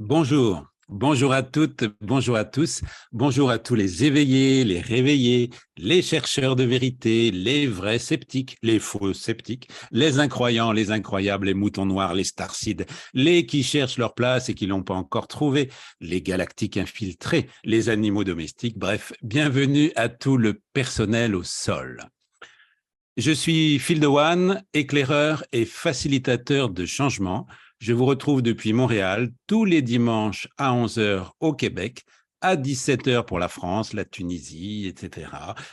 Bonjour, bonjour à toutes, bonjour à tous, bonjour à tous les éveillés, les réveillés, les chercheurs de vérité, les vrais sceptiques, les faux sceptiques, les incroyants, les incroyables, les moutons noirs, les starcides, les qui cherchent leur place et qui l'ont pas encore trouvée, les galactiques infiltrés, les animaux domestiques, bref, bienvenue à tout le personnel au sol. Je suis Phil Dewan, éclaireur et facilitateur de changement. Je vous retrouve depuis Montréal tous les dimanches à 11 h au Québec, à 17 h pour la France, la Tunisie, etc.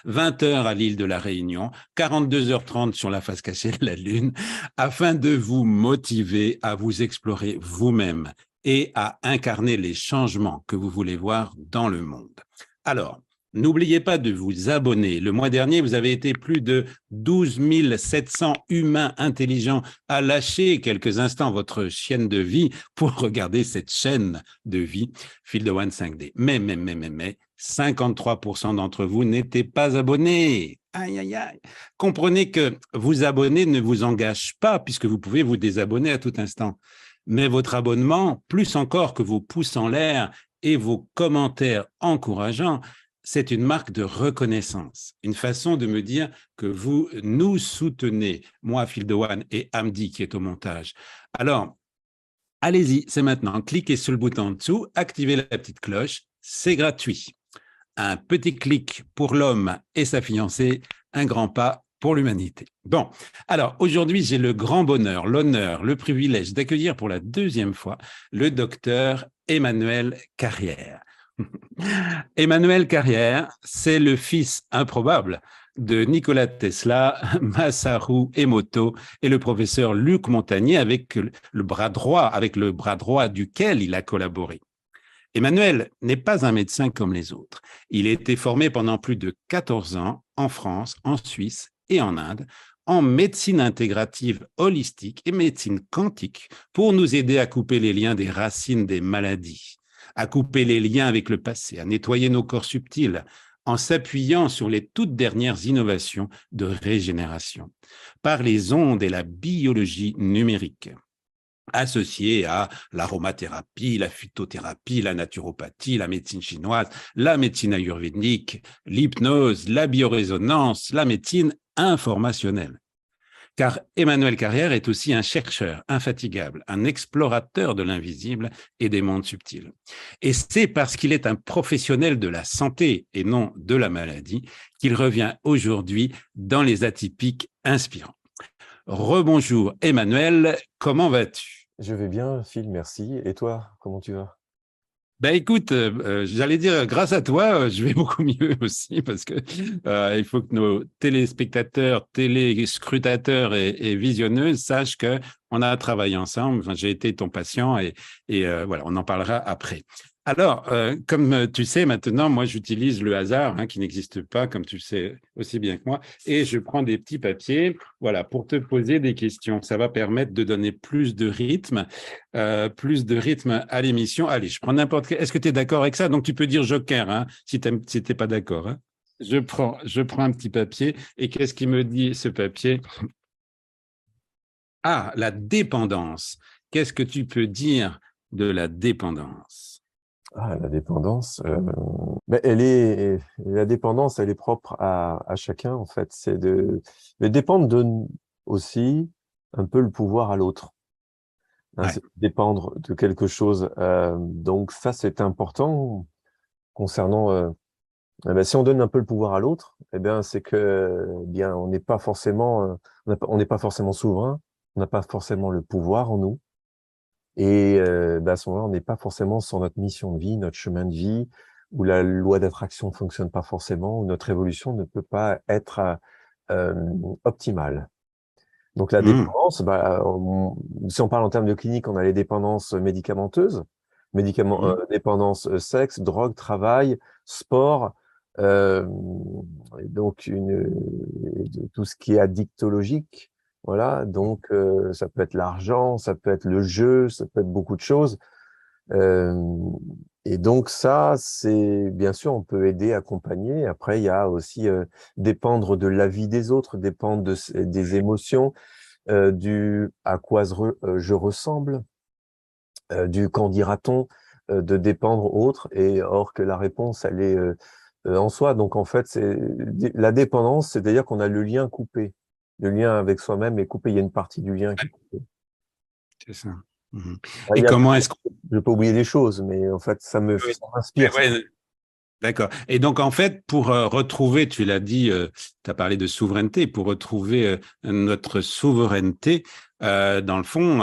20 h à l'île de la Réunion, 42h30 sur la face cachée de la Lune, afin de vous motiver à vous explorer vous-même et à incarner les changements que vous voulez voir dans le monde. Alors, n'oubliez pas de vous abonner. Le mois dernier, vous avez été plus de 12 700 humains intelligents à lâcher quelques instants votre chaîne de vie pour regarder cette chaîne de vie, Phil Dewan 5D. Mais, 53% d'entre vous n'étaient pas abonnés. Aïe, aïe, aïe. Comprenez que vous abonner ne vous engage pas puisque vous pouvez vous désabonner à tout instant. Mais votre abonnement, plus encore que vos pouces en l'air et vos commentaires encourageants, c'est une marque de reconnaissance, une façon de me dire que vous nous soutenez, moi, Phil Dewan et Hamdi qui est au montage. Alors, allez-y, c'est maintenant. Cliquez sur le bouton en dessous, activez la petite cloche, c'est gratuit. Un petit clic pour l'homme et sa fiancée, un grand pas pour l'humanité. Bon, alors aujourd'hui, j'ai le grand bonheur, l'honneur, le privilège d'accueillir pour la deuxième fois le docteur Emmanuel Carrière. Emmanuel Carrière, c'est le fils improbable de Nikola Tesla, Masaru Emoto et le professeur Luc Montagnier avec le bras droit duquel il a collaboré. Emmanuel n'est pas un médecin comme les autres. Il a été formé pendant plus de 14 ans en France, en Suisse et en Inde en médecine intégrative holistique et médecine quantique pour nous aider à couper les liens des racines des maladies, à couper les liens avec le passé, à nettoyer nos corps subtils en s'appuyant sur les toutes dernières innovations de régénération par les ondes et la biologie numérique associée à l'aromathérapie, la phytothérapie, la naturopathie, la médecine chinoise, la médecine ayurvédique, l'hypnose, la biorésonance, la médecine informationnelle. Car Emmanuel Carrière est aussi un chercheur infatigable, un explorateur de l'invisible et des mondes subtils. Et c'est parce qu'il est un professionnel de la santé et non de la maladie qu'il revient aujourd'hui dans les atypiques inspirants. Rebonjour Emmanuel, comment vas-tu? Je vais bien, Phil, merci. Et toi, comment tu vas? Ben écoute, j'allais dire grâce à toi, je vais beaucoup mieux aussi parce que il faut que nos téléspectateurs, téléscrutateurs et visionneuses sachent que on a travaillé ensemble. Enfin, j'ai été ton patient et voilà, on en parlera après. Alors, comme tu sais maintenant, moi j'utilise le hasard qui n'existe pas, comme tu le sais aussi bien que moi, et je prends des petits papiers, voilà, pour te poser des questions. Ça va permettre de donner plus de rythme à l'émission. Allez, je prends n'importe quel. Est-ce que tu es d'accord avec ça? Donc, tu peux dire joker si tu n'es pas d'accord. Je prends un petit papier. Et qu'est-ce qui me dit ce papier? Ah, la dépendance. Qu'est-ce que tu peux dire de la dépendance? Ah, la dépendance, la dépendance, elle est propre à chacun, en fait. Mais dépendre donne aussi un peu le pouvoir à l'autre. Ouais. C'est dépendre de quelque chose. Donc ça, c'est important concernant, si on donne un peu le pouvoir à l'autre, eh bien, c'est que, bien, on n'est pas forcément, on n'est pas forcément souverain. On n'a pas forcément le pouvoir en nous. Et à ce moment-là, on n'est pas forcément sur notre mission de vie, notre chemin de vie, où la loi d'attraction ne fonctionne pas forcément, où notre évolution ne peut pas être euh, optimale. Donc la Mmh. dépendance, si on parle en termes de clinique, on a les dépendances médicamenteuses, Mmh. dépendance sexe, drogue, travail, sport, euh, et donc tout ce qui est addictologique. Voilà, donc ça peut être l'argent, ça peut être le jeu, ça peut être beaucoup de choses. Euh, et donc ça, c'est bien sûr, on peut aider, accompagner. Après, il y a aussi dépendre de l'avis des autres, dépendre des émotions, du à quoi je ressemble, du qu'en dira-t-on. de dépendre autre, et or que la réponse, elle est en soi. Donc, en fait, la dépendance, c'est-à-dire qu'on a le lien coupé. Le lien avec soi-même est coupé. Il y a une partie du lien qui est coupée. C'est ça. Mhm. Ah, Et comment est-ce qu'on... je ne vais pas oublier des choses, mais en fait, ça Oui, m'inspire. ouais, d'accord. Et donc, en fait, pour retrouver, tu l'as dit, tu as parlé de souveraineté, pour retrouver notre souveraineté, dans le fond,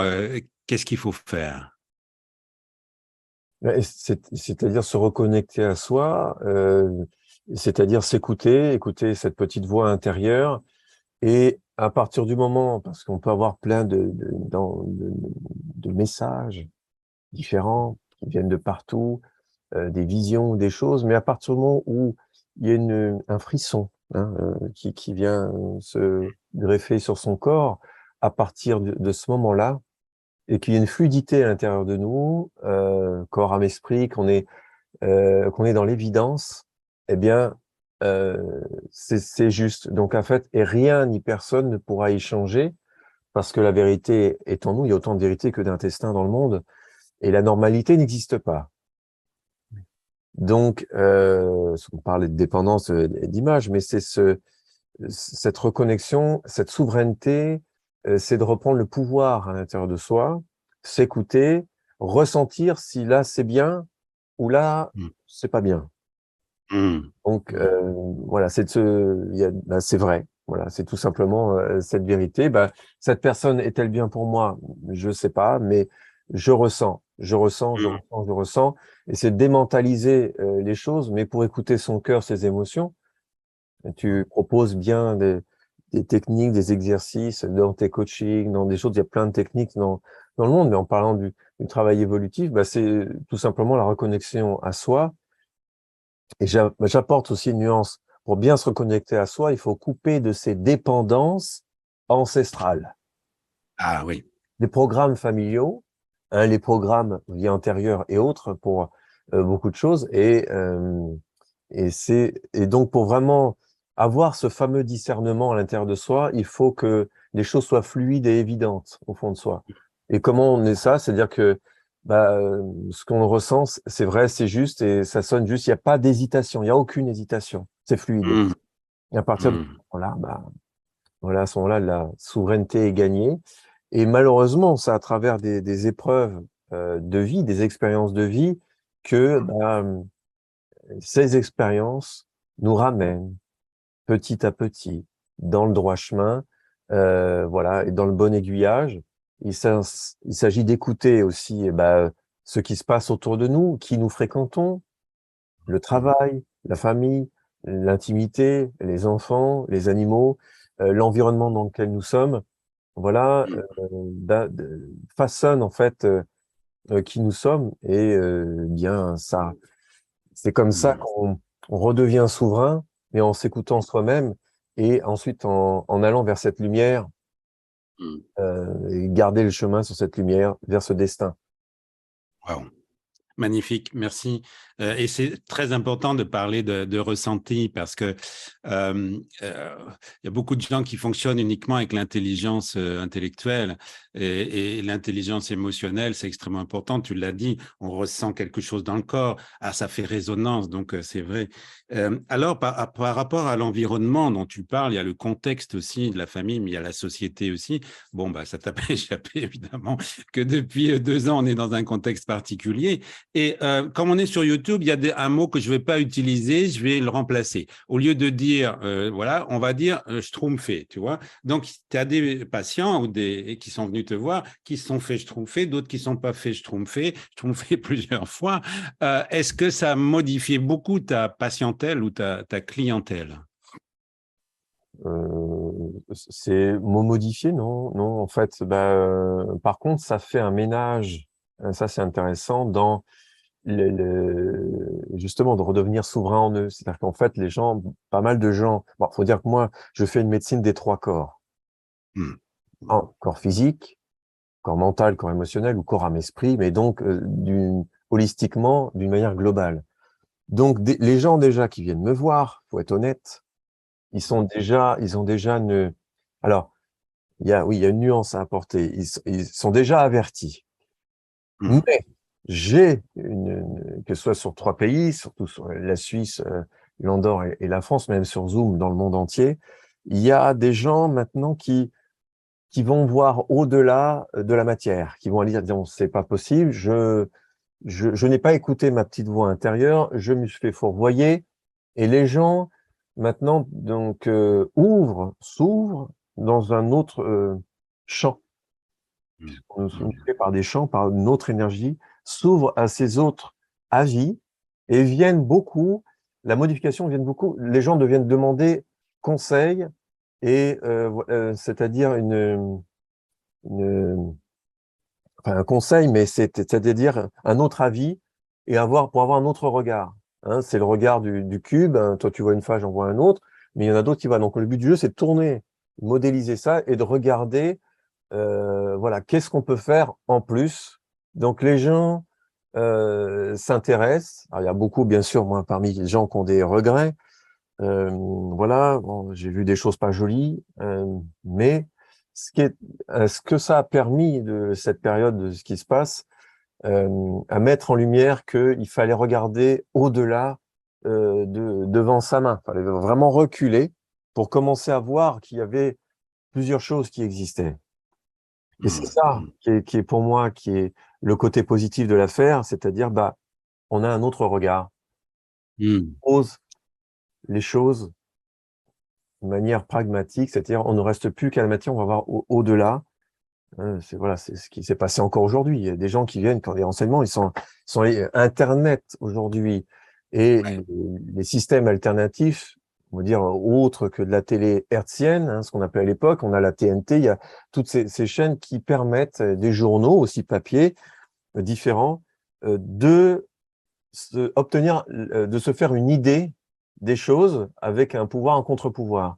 qu'est-ce qu'il faut faire? C'est-à-dire se reconnecter à soi, c'est-à-dire s'écouter, écouter cette petite voix intérieure. Et à partir du moment, parce qu'on peut avoir plein de messages différents qui viennent de partout, des visions, des choses, mais à partir du moment où il y a un frisson, hein, qui vient se greffer sur son corps, à partir de ce moment-là, et qu'il y a une fluidité à l'intérieur de nous, corps, âme, esprit, qu'on est dans l'évidence, eh bien, c'est juste. Donc, en fait, et rien ni personne ne pourra y changer, parce que la vérité est en nous. Il y a autant de vérité que d'intestin dans le monde, et la normalité n'existe pas. Donc, on parlait de dépendance d'image, mais c'est cette reconnexion, cette souveraineté, c'est de reprendre le pouvoir à l'intérieur de soi, s'écouter, ressentir si là c'est bien ou là Mm. c'est pas bien. Mm. Donc Mm. voilà, c'est vrai. Voilà, c'est tout simplement cette vérité. Bah, cette personne est-elle bien pour moi? Je sais pas, mais je ressens, je ressens, je Mm. ressens, je ressens. Et c'est démentaliser les choses, mais pour écouter son cœur, ses émotions. Tu proposes bien des techniques, des exercices dans tes coachings, dans des choses. Il y a plein de techniques dans le monde, mais en parlant du travail évolutif, bah, c'est tout simplement la reconnexion à soi. Et j'apporte aussi une nuance. Pour bien se reconnecter à soi, il faut couper de ses dépendances ancestrales. Ah oui. Les programmes familiaux, hein, les programmes vie antérieure et autres pour beaucoup de choses. Et donc pour vraiment avoir ce fameux discernement à l'intérieur de soi, il faut que les choses soient fluides et évidentes au fond de soi. Et comment on est ça? C'est-à-dire que bah, ce qu'on ressent, c'est vrai, c'est juste et ça sonne juste. Il n'y a pas d'hésitation, il n'y a aucune hésitation. C'est fluide. Mm. Et à partir de ce Mm. moment-là, bah, voilà, à ce moment-là, la souveraineté est gagnée. Et malheureusement, c'est à travers des épreuves de vie, des expériences de vie, que bah, ces expériences nous ramènent petit à petit dans le droit chemin, voilà, et dans le bon aiguillage. Il s'agit d'écouter aussi ce qui se passe autour de nous, qui nous fréquentons, le Mm. travail, la famille, l'intimité, les enfants, les animaux, l'environnement dans lequel nous sommes. Voilà, Mm. façonne en fait qui nous sommes et bien ça. C'est comme ça Mm. qu'on on redevient souverain, mais en s'écoutant soi-même et ensuite en allant vers cette lumière Mm. et garder le chemin sur cette lumière vers ce destin. Wow. Magnifique, merci. Et c'est très important de parler de ressenti parce que il y a beaucoup de gens qui fonctionnent uniquement avec l'intelligence intellectuelle et l'intelligence émotionnelle, c'est extrêmement important. Tu l'as dit, on ressent quelque chose dans le corps, ah, ça fait résonance, donc c'est vrai. Alors, par rapport à l'environnement dont tu parles, il y a le contexte aussi de la famille, mais il y a la société aussi. Bon, bah, ça t'a pas échappé, évidemment, que depuis 2 ans, on est dans un contexte particulier. Et comme on est sur YouTube, il y a un mot que je ne vais pas utiliser, je vais le remplacer. Au lieu de dire, voilà, on va dire schtroumpfé, tu vois. Donc, tu as des patients qui sont venus te voir, qui se sont fait schtroumpfer, d'autres qui ne sont pas fait schtroumpfer plusieurs fois. Est-ce que ça a modifié beaucoup ta patientèle ou ta clientèle? C'est mot modifié, non, non. En fait, par contre, ça fait un ménage. Ça, c'est intéressant dans justement de redevenir souverain en eux. C'est-à-dire qu'en fait, les gens, pas mal de gens. Bon, faut dire que moi, je fais une médecine des trois corps. Hmm. Corps physique, corps mental, corps émotionnel ou corps âme esprit, mais donc holistiquement, d'une manière globale. Donc les gens déjà qui viennent me voir, faut être honnête, ils ont déjà une. Alors oui, il y a une nuance à apporter. Ils sont déjà avertis, Hmm. mais que ce soit sur 3 pays, surtout sur la Suisse, l'Andorre et la France, même sur Zoom dans le monde entier, il y a des gens maintenant qui vont voir au-delà de la matière, qui vont aller dire, non, c'est pas possible, je n'ai pas écouté ma petite voix intérieure, je me suis fait fourvoyer, et les gens maintenant donc s'ouvrent dans un autre champ, puisqu'on nous fait par des champs, par une autre énergie, s'ouvrent à ces autres avis et viennent beaucoup, la modification vient beaucoup, les gens deviennent demander conseil et c'est-à-dire une enfin, un conseil, mais c'est-à-dire un autre avis et pour avoir un autre regard. Hein, c'est le regard du cube. Hein, toi, tu vois une face, j'en vois un autre, mais il y en a d'autres qui voient. Donc, le but du jeu, c'est de tourner, modéliser ça et de regarder, voilà, qu'est-ce qu'on peut faire en plus. Donc, les gens s'intéressent. Alors, il y a beaucoup, bien sûr, moi, parmi les gens qui ont des regrets. Voilà, bon, j'ai vu des choses pas jolies, mais ce que ça a permis de cette période, de ce qui se passe, à mettre en lumière qu'il fallait regarder au-delà devant sa main. Il fallait vraiment reculer pour commencer à voir qu'il y avait plusieurs choses qui existaient. Et c'est ça qui est pour moi, qui est le côté positif de l'affaire, c'est-à-dire, bah, on a un autre regard. On pose les choses de manière pragmatique, c'est-à-dire on ne reste plus qu'à la matière, on va voir au-delà. Voilà, c'est ce qui s'est passé encore aujourd'hui. Il y a des gens qui viennent quand les renseignements, sont Internet aujourd'hui et les systèmes alternatifs, on va dire autres que de la télé hertzienne, hein, ce qu'on appelait à l'époque, on a la TNT, il y a toutes ces chaînes qui permettent des journaux aussi papier différents de se faire une idée des choses avec un pouvoir, un contre-pouvoir.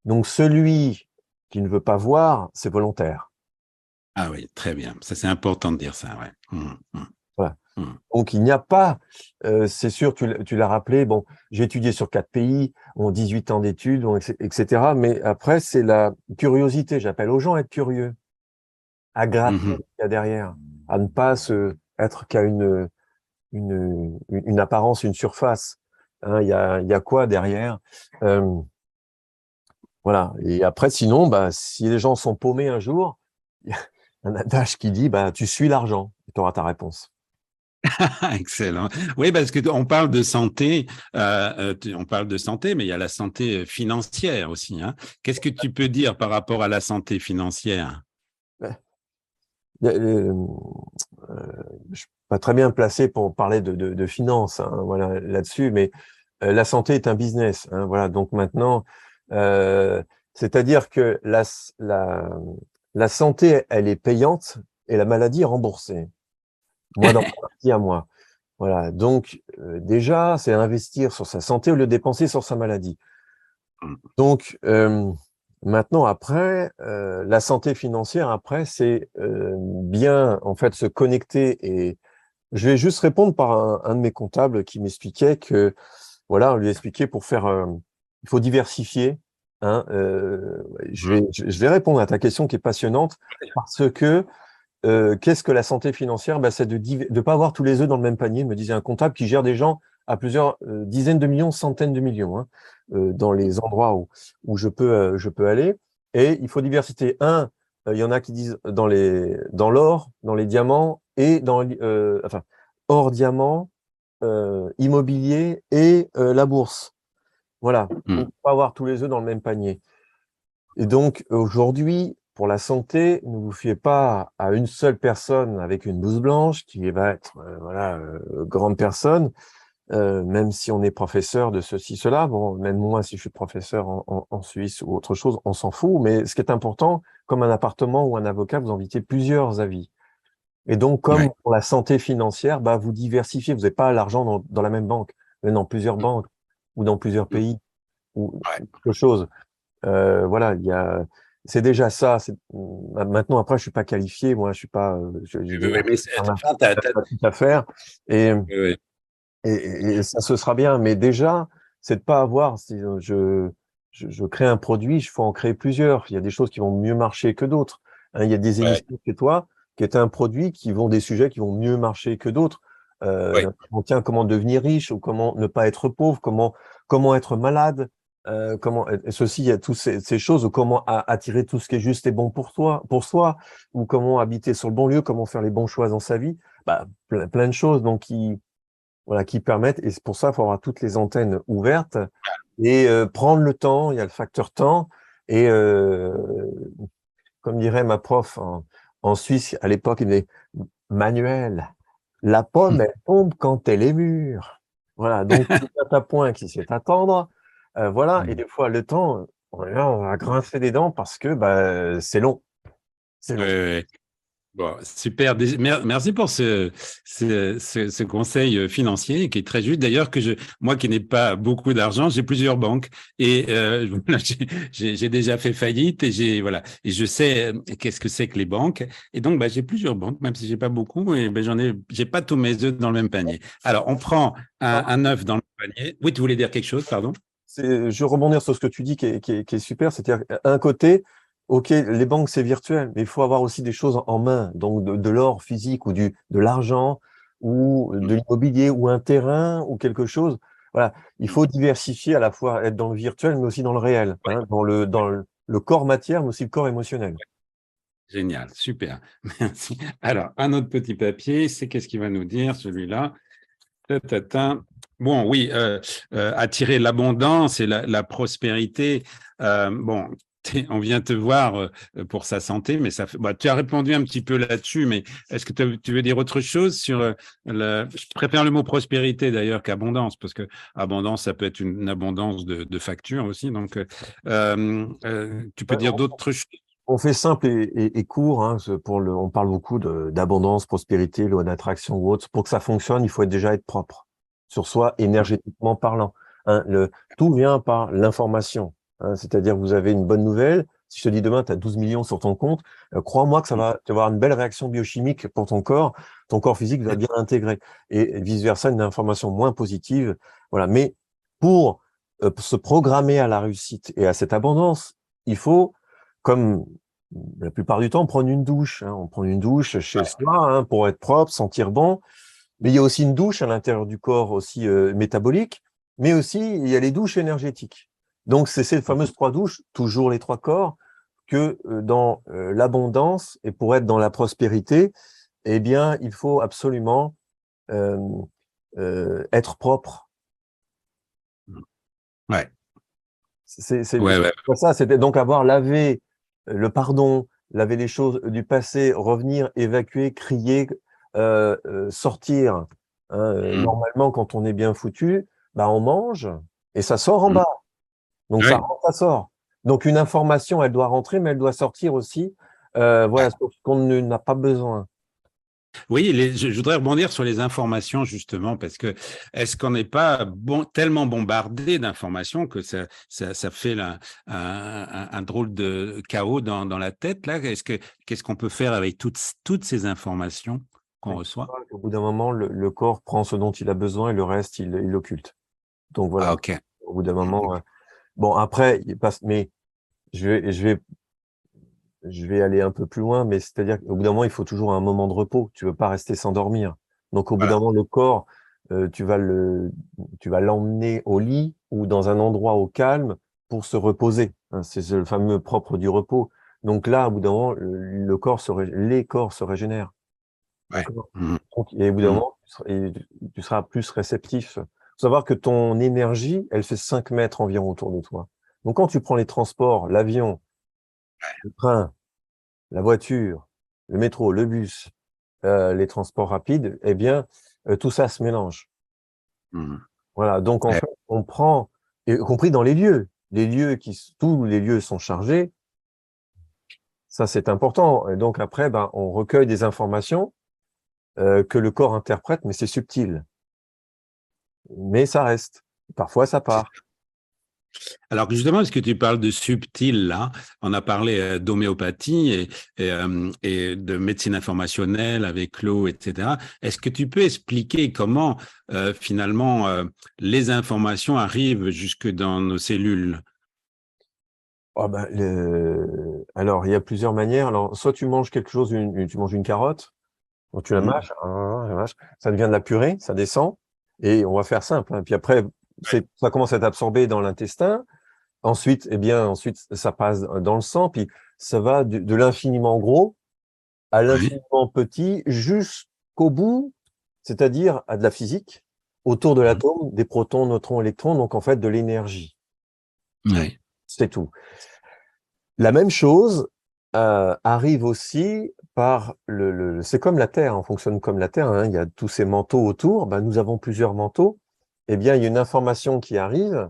Donc celui qui ne veut pas voir, c'est volontaire. Ah oui, très bien. Ça, c'est important de dire ça, ouais. Voilà. Donc il n'y a pas, c'est sûr, tu l'as rappelé, bon, j'ai étudié sur 4 pays, 18 ans d'études, etc. Mais après, c'est la curiosité. J'appelle aux gens à être curieux, à gratter ce qu'il y a derrière, à ne pas être qu'à une apparence, une surface. Hein, il y a quoi derrière? Voilà. Et après, sinon, bah, si les gens sont paumés un jour, il y a un adage qui dit, bah, tu suis l'argent, et tu auras ta réponse. Excellent. Oui, parce que on parle de santé, on parle de santé, mais il y a la santé financière aussi. Hein. Qu'est-ce que tu peux dire par rapport à la santé financière? Je suis pas très bien placé pour parler de finances, hein, voilà, là-dessus, mais la santé est un business. Hein, voilà, donc maintenant, euh, c'est-à-dire que la santé, elle est payante et la maladie est remboursée. Moi, dans ma partie à moi. Voilà, donc déjà, c'est investir sur sa santé au lieu de dépenser sur sa maladie. Donc, maintenant, après, la santé financière, après, c'est bien, en fait, se connecter. Et je vais juste répondre par un de mes comptables qui m'expliquait que, voilà, on lui expliquait pour faire, il faut diversifier. Hein, je vais répondre à ta question qui est passionnante parce que qu'est-ce que la santé financière? Bah, c'est de ne pas avoir tous les œufs dans le même panier, me disait un comptable qui gère des gens à plusieurs dizaines de millions, centaines de millions, hein, dans les endroits où je peux aller. Et il faut diversité. Il y en a qui disent dans l'or, dans les diamants et enfin, or, diamant, immobilier et la bourse. Voilà, pour ne pas avoir tous les œufs dans le même panier. Et donc, aujourd'hui, pour la santé, ne vous fiez pas à une seule personne avec une blouse blanche qui va être, voilà, grande personne, même si on est professeur de ceci, cela. Bon, même moi, si je suis professeur en Suisse ou autre chose, on s'en fout. Mais ce qui est important, comme un appartement ou un avocat, vous invitez plusieurs avis. Et donc, comme Ouais. pour la santé financière, bah, vous diversifiez. Vous n'avez pas l'argent dans la même banque, mais dans plusieurs banques ou dans plusieurs pays ou autre chose. Voilà, c'est déjà ça. Maintenant, après, je suis pas qualifié. Moi, je suis pas. J'ai Oui, déjà mais tout à faire et, oui, et ça, ce sera bien. Mais déjà, c'est de pas avoir. Si je crée un produit, il faut en créer plusieurs. Il y a des choses qui vont mieux marcher que d'autres. Hein, il y a des ouais. émissions chez toi. qui est un produit qui vont des sujets qui vont mieux marcher que d'autres. Oui. Tiens, comment devenir riche ou comment ne pas être pauvre, comment être malade, et ceci, il y a toutes ces choses, ou comment attirer tout ce qui est juste et bon pour soi, ou comment habiter sur le bon lieu, comment faire les bons choix dans sa vie, bah, plein de choses donc qui permettent, et c'est pour ça qu'il faut avoir toutes les antennes ouvertes et prendre le temps, il y a le facteur temps, et comme dirait ma prof en Suisse à l'époque, il me disait, Manuel, la pomme, elle tombe quand elle est mûre. Voilà, donc c'est un point qui sait attendre. Voilà, et des fois, le temps, on va grincer des dents parce que bah, c'est long. C'est Oui, long. oui. Bon, super. Merci pour ce conseil financier qui est très juste. D'ailleurs, moi qui n'ai pas beaucoup d'argent, j'ai plusieurs banques et voilà, j'ai déjà fait faillite et voilà, et je sais qu'est-ce que c'est que les banques. Et donc, bah, j'ai plusieurs banques, même si j'ai pas beaucoup, et ben j'ai pas tous mes œufs dans le même panier. Alors, on prend un œuf dans le panier. Oui, tu voulais dire quelque chose, pardon? Je veux rebondir sur ce que tu dis qui est super, c'est-à-dire un côté, ok, les banques c'est virtuel, mais il faut avoir aussi des choses en main, donc de l'or physique ou de l'argent ou de l'immobilier ou un terrain ou quelque chose. Voilà, il faut diversifier à la fois être dans le virtuel mais aussi dans le réel, hein, dans le corps matière mais aussi le corps émotionnel. Génial, super. Merci. Alors, un autre petit papier, c'est qu'est-ce qu'il va nous dire, celui-là? Ta. Bon, oui, attirer l'abondance et la prospérité. Bon, on vient te voir pour sa santé, mais bah, tu as répondu un petit peu là-dessus, mais est-ce que tu veux dire autre chose sur je préfère le mot prospérité d'ailleurs qu'abondance, parce que abondance, ça peut être une abondance de factures aussi. Donc, tu peux Ouais, dire d'autres choses? on fait simple et court, hein, on parle beaucoup d'abondance, prospérité, loi d'attraction ou autre. Pour que ça fonctionne, il faut déjà être propre sur soi, énergétiquement parlant. Hein. Tout vient par l'information. Hein, c'est-à-dire, vous avez une bonne nouvelle. Si je te dis demain, tu as 12 millions sur ton compte, crois-moi que tu vas avoir une belle réaction biochimique pour ton corps physique va bien l'intégrer. Et vice-versa, une information moins positive. Voilà. Mais pour se programmer à la réussite et à cette abondance, il faut, comme la plupart du temps, prendre une douche. Hein. On prend une douche chez soi, hein, pour être propre, sentir bon. Mais il y a aussi une douche à l'intérieur du corps aussi métabolique, mais aussi il y a les douches énergétiques. Donc c'est ces fameuses 3 douches, toujours les 3 corps, que dans l'abondance et pour être dans la prospérité, eh bien il faut absolument euh, être propre. Ouais, C'est ouais, ouais. ça, c'était donc avoir lavé le pardon, laver les choses du passé, revenir, évacuer, crier, sortir. Hein, normalement, quand on est bien foutu, bah, on mange et ça sort en bas. Donc ça Ouais. rentre, ça sort. Donc une information, elle doit rentrer, mais elle doit sortir aussi. Voilà, ce qu'on n'a pas besoin. Oui, je voudrais rebondir sur les informations justement parce que est-ce qu'on n'est pas tellement bombardé d'informations que ça fait un drôle de chaos dans la tête là? Qu'est-ce qu'on peut faire avec toutes ces informations qu'on reçoit? Au bout d'un moment, le corps prend ce dont il a besoin et le reste, il l'occulte. Donc Ah, voilà, ok. au bout d'un moment. Bon, après, il passe, mais je vais, je vais, je vais aller un peu plus loin, mais c'est-à-dire qu'au bout d'un moment, il faut toujours un moment de repos. Tu veux pas rester sans dormir. Donc, au bout d'un Voilà. moment, le corps, tu vas l'emmener au lit ou dans un endroit au calme pour se reposer. Hein, c'est le fameux propre du repos. Donc là, au bout d'un moment, les corps se régénèrent. Ouais. D'accord? Mhm. Et au bout d'un Mhm. moment, tu seras plus réceptif. Faut savoir que ton énergie, elle fait 5 mètres environ autour de toi. Donc, quand tu prends les transports, l'avion, le train, la voiture, le métro, le bus, les transports rapides, eh bien, tout ça se mélange. Mhm. Voilà. Donc, en Ouais. fait, on prend, y compris dans tous les lieux sont chargés. Ça, c'est important. Et donc, après, ben, on recueille des informations, que le corps interprète, mais c'est subtil. Mais ça reste. Parfois, ça part. Alors justement, est-ce que tu parles de subtil là? On a parlé d'homéopathie et de médecine informationnelle avec l'eau, etc. Est-ce que tu peux expliquer comment finalement les informations arrivent jusque dans nos cellules? Ah ben, Alors, il y a plusieurs manières. Alors, soit tu manges quelque chose, tu manges une carotte, donc tu la Mhm. mâches, ça devient de la purée, ça descend, et on va faire simple, hein. Puis après, ça commence à être absorbé dans l'intestin. Ensuite, ensuite, ça passe dans le sang, puis ça va de l'infiniment gros à Oui, l'infiniment petit jusqu'au bout, c'est-à-dire à de la physique, autour de mhm. l'atome, des protons, neutrons, électrons, donc en fait de l'énergie. Oui, C'est tout. La même chose arrive aussi par c'est comme la Terre, on fonctionne comme la Terre, hein, il y a tous ces manteaux autour, ben, nous avons plusieurs manteaux, eh bien il y a une information qui arrive,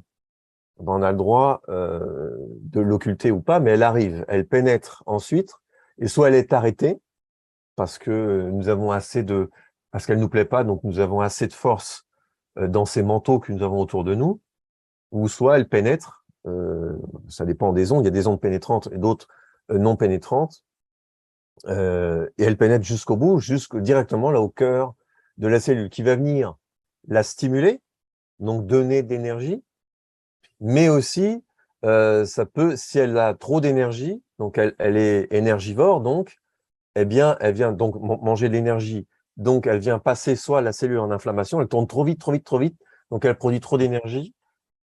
ben, on a le droit de l'occulter ou pas, mais elle arrive, elle pénètre ensuite, et soit elle est arrêtée, parce que nous avons parce qu'elle nous plaît pas, donc nous avons assez de force dans ces manteaux que nous avons autour de nous, ou soit elle pénètre, ça dépend des ondes, il y a des ondes pénétrantes et d'autres non pénétrantes, et elle pénètre jusqu'au bout, directement là au cœur de la cellule, qui va venir la stimuler, donc donner de l'énergie, mais aussi ça peut, si elle a trop d'énergie, donc elle est énergivore, donc eh bien, elle vient donc manger de l'énergie. Donc, elle vient passer soit la cellule en inflammation, elle tourne trop vite, trop vite, trop vite. Donc, elle produit trop d'énergie.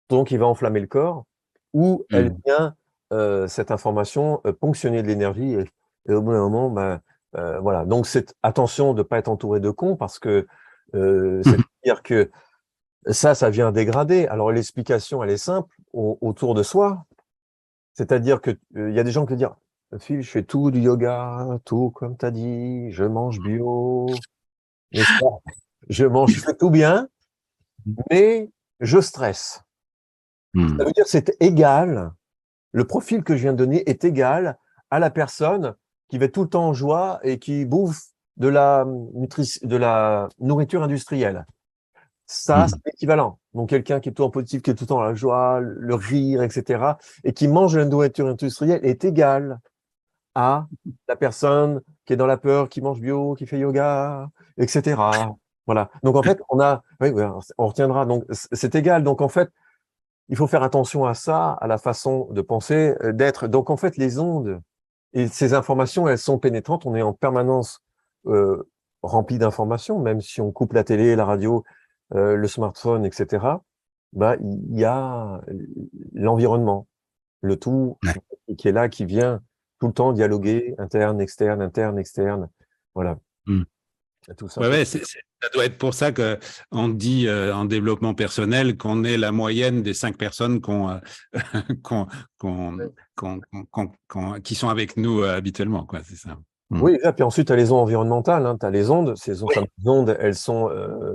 Donc, il va enflammer le corps. Ou elle mhm. vient, cette information, ponctionner de l'énergie. Et au bout d'un moment, ben, voilà. Donc, attention de ne pas être entouré de cons parce que c'est-à-dire que ça vient dégrader. Alors, l'explication, elle est simple autour de soi. C'est-à-dire que il y a des gens qui disent, Phil, je fais tout du yoga, tout comme tu as dit, je mange bio, n'est-ce pas? Je fais tout bien, mais je stresse. Ça Mhm. veut dire que c'est égal, le profil que je viens de donner est égal à la personne qui va être tout le temps en joie et qui bouffe de la nourriture industrielle. Ça, c'est Mhm. l'équivalent. Donc, quelqu'un qui est tout en positif, qui est tout le temps dans la joie, le rire, etc., et qui mange de la nourriture industrielle est égal à la personne qui est dans la peur, qui mange bio, qui fait yoga, etc. Voilà. Donc en fait, oui, on retiendra. Donc c'est égal. Donc en fait, il faut faire attention à ça, à la façon de penser, d'être. Donc en fait, les ondes et ces informations, elles sont pénétrantes. On est en permanence euh, rempli d'informations, même si on coupe la télé, la radio, le smartphone, etc. Bah, il y a l'environnement, le tout Ouais. qui est là, qui vient tout le temps dialoguer, interne, externe, interne, externe. Voilà, Mhm. tout ça Ouais, pour. ouais, ça doit être pour ça que on dit en développement personnel qu'on est la moyenne des 5 personnes qu'on, qu'on, qui sont avec nous habituellement, quoi. C'est ça. Mm. Oui, et puis ensuite, tu as les ondes environnementales, hein, tu as les ondes, ces Oui. fameuses ondes, elles sont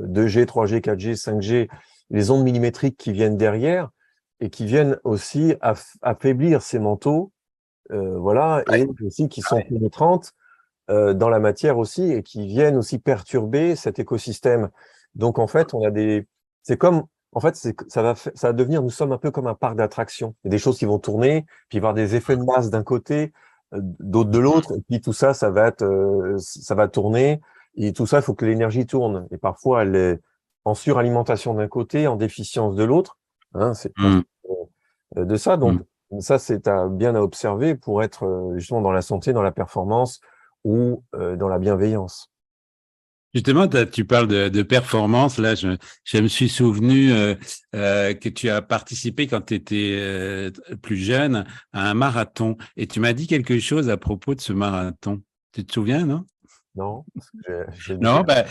2G, 3G, 4G, 5G, les ondes millimétriques qui viennent derrière et qui viennent aussi affaiblir ces manteaux, voilà, et aussi qui sont pénétrantes dans la matière aussi et qui viennent aussi perturber cet écosystème. Donc en fait, c'est comme, en fait, ça va devenir, nous sommes un peu comme un parc d'attractions. Il y a des choses qui vont tourner, puis il va y avoir des effets de masse d'un côté, d'autres de l'autre, et puis tout ça, ça va tourner, et tout ça, il faut que l'énergie tourne. Et parfois, elle est en suralimentation d'un côté, en déficience de l'autre. Hein, c'est le Mm. principe de ça. Donc, Mm. ça, bien à observer pour être justement dans la santé, dans la performance ou dans la bienveillance. Justement, tu parles de performance. Là, je me suis souvenu que tu as participé quand tu étais plus jeune à un marathon et tu m'as dit quelque chose à propos de ce marathon. Tu te souviens, non? Non? Parce que j'ai Non, déjà. ben,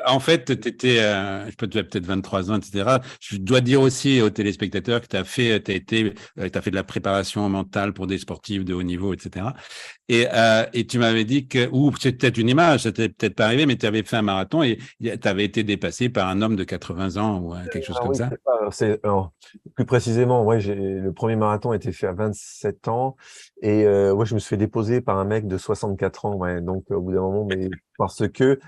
en fait, tu étais, je peux, tu as peut-être 23 ans, etc. Je dois dire aussi aux téléspectateurs que tu as fait, t'as fait de la préparation mentale pour des sportifs de haut niveau, etc. Et tu m'avais dit que, ou c'est peut-être une image, ça t'est peut-être pas arrivé, mais tu avais fait un marathon et tu avais été dépassé par un homme de 80 ans ou quelque chose Ah comme oui, ça. alors, plus précisément, ouais, le premier marathon a été fait à 27 ans et ouais, je me suis fait déposer par un mec de 64 ans. Ouais, donc au bout d'un moment, mais parce que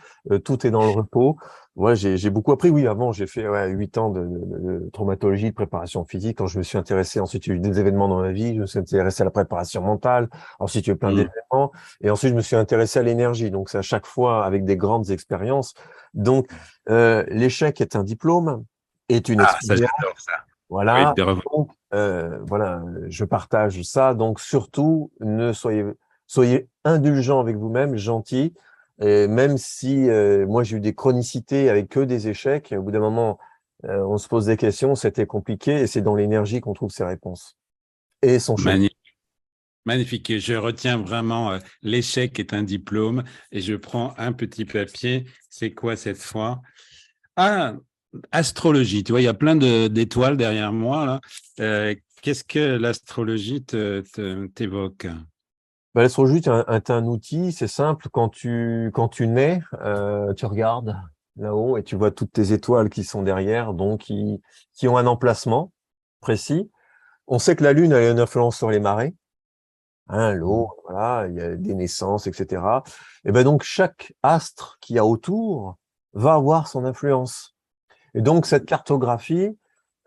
tout est dans le repos. Ouais, j'ai beaucoup appris. Oui, avant, j'ai fait 8 ans de traumatologie, de préparation physique. Quand je me suis intéressé, ensuite, il y a eu des événements dans ma vie. Je me suis intéressé à la préparation mentale. Ensuite, il y a eu plein Mm. d'événements. Et ensuite, je me suis intéressé à l'énergie. Donc, c'est à chaque fois avec des grandes expériences. Donc, l'échec est un diplôme, est une Ah, ça, expérience. j'adore ça. Oui, Voilà. de revoir. Donc, voilà, je partage ça. Donc, surtout, soyez indulgents avec vous-même, gentils. Et même si moi, j'ai eu des chronicités avec que des échecs, au bout d'un moment, on se pose des questions, c'était compliqué, et c'est dans l'énergie qu'on trouve ces réponses. Et son chemin. Magnifique. Magnifique. Je retiens vraiment l'échec est un diplôme et je prends un petit papier. C'est quoi cette fois? Ah, astrologie. Tu vois, il y a plein d'étoiles derrière moi là. Qu'est-ce que l'astrologie t'évoque? Bah, l'astrologie est un outil, c'est simple. Quand tu nais, tu regardes là-haut et tu vois toutes tes étoiles qui sont derrière, donc qui ont un emplacement précis. On sait que la Lune a une influence sur les marées, hein, l'eau, voilà, il y a des naissances, etc. Et ben donc chaque astre qu'il y a autour va avoir son influence. Et donc cette cartographie,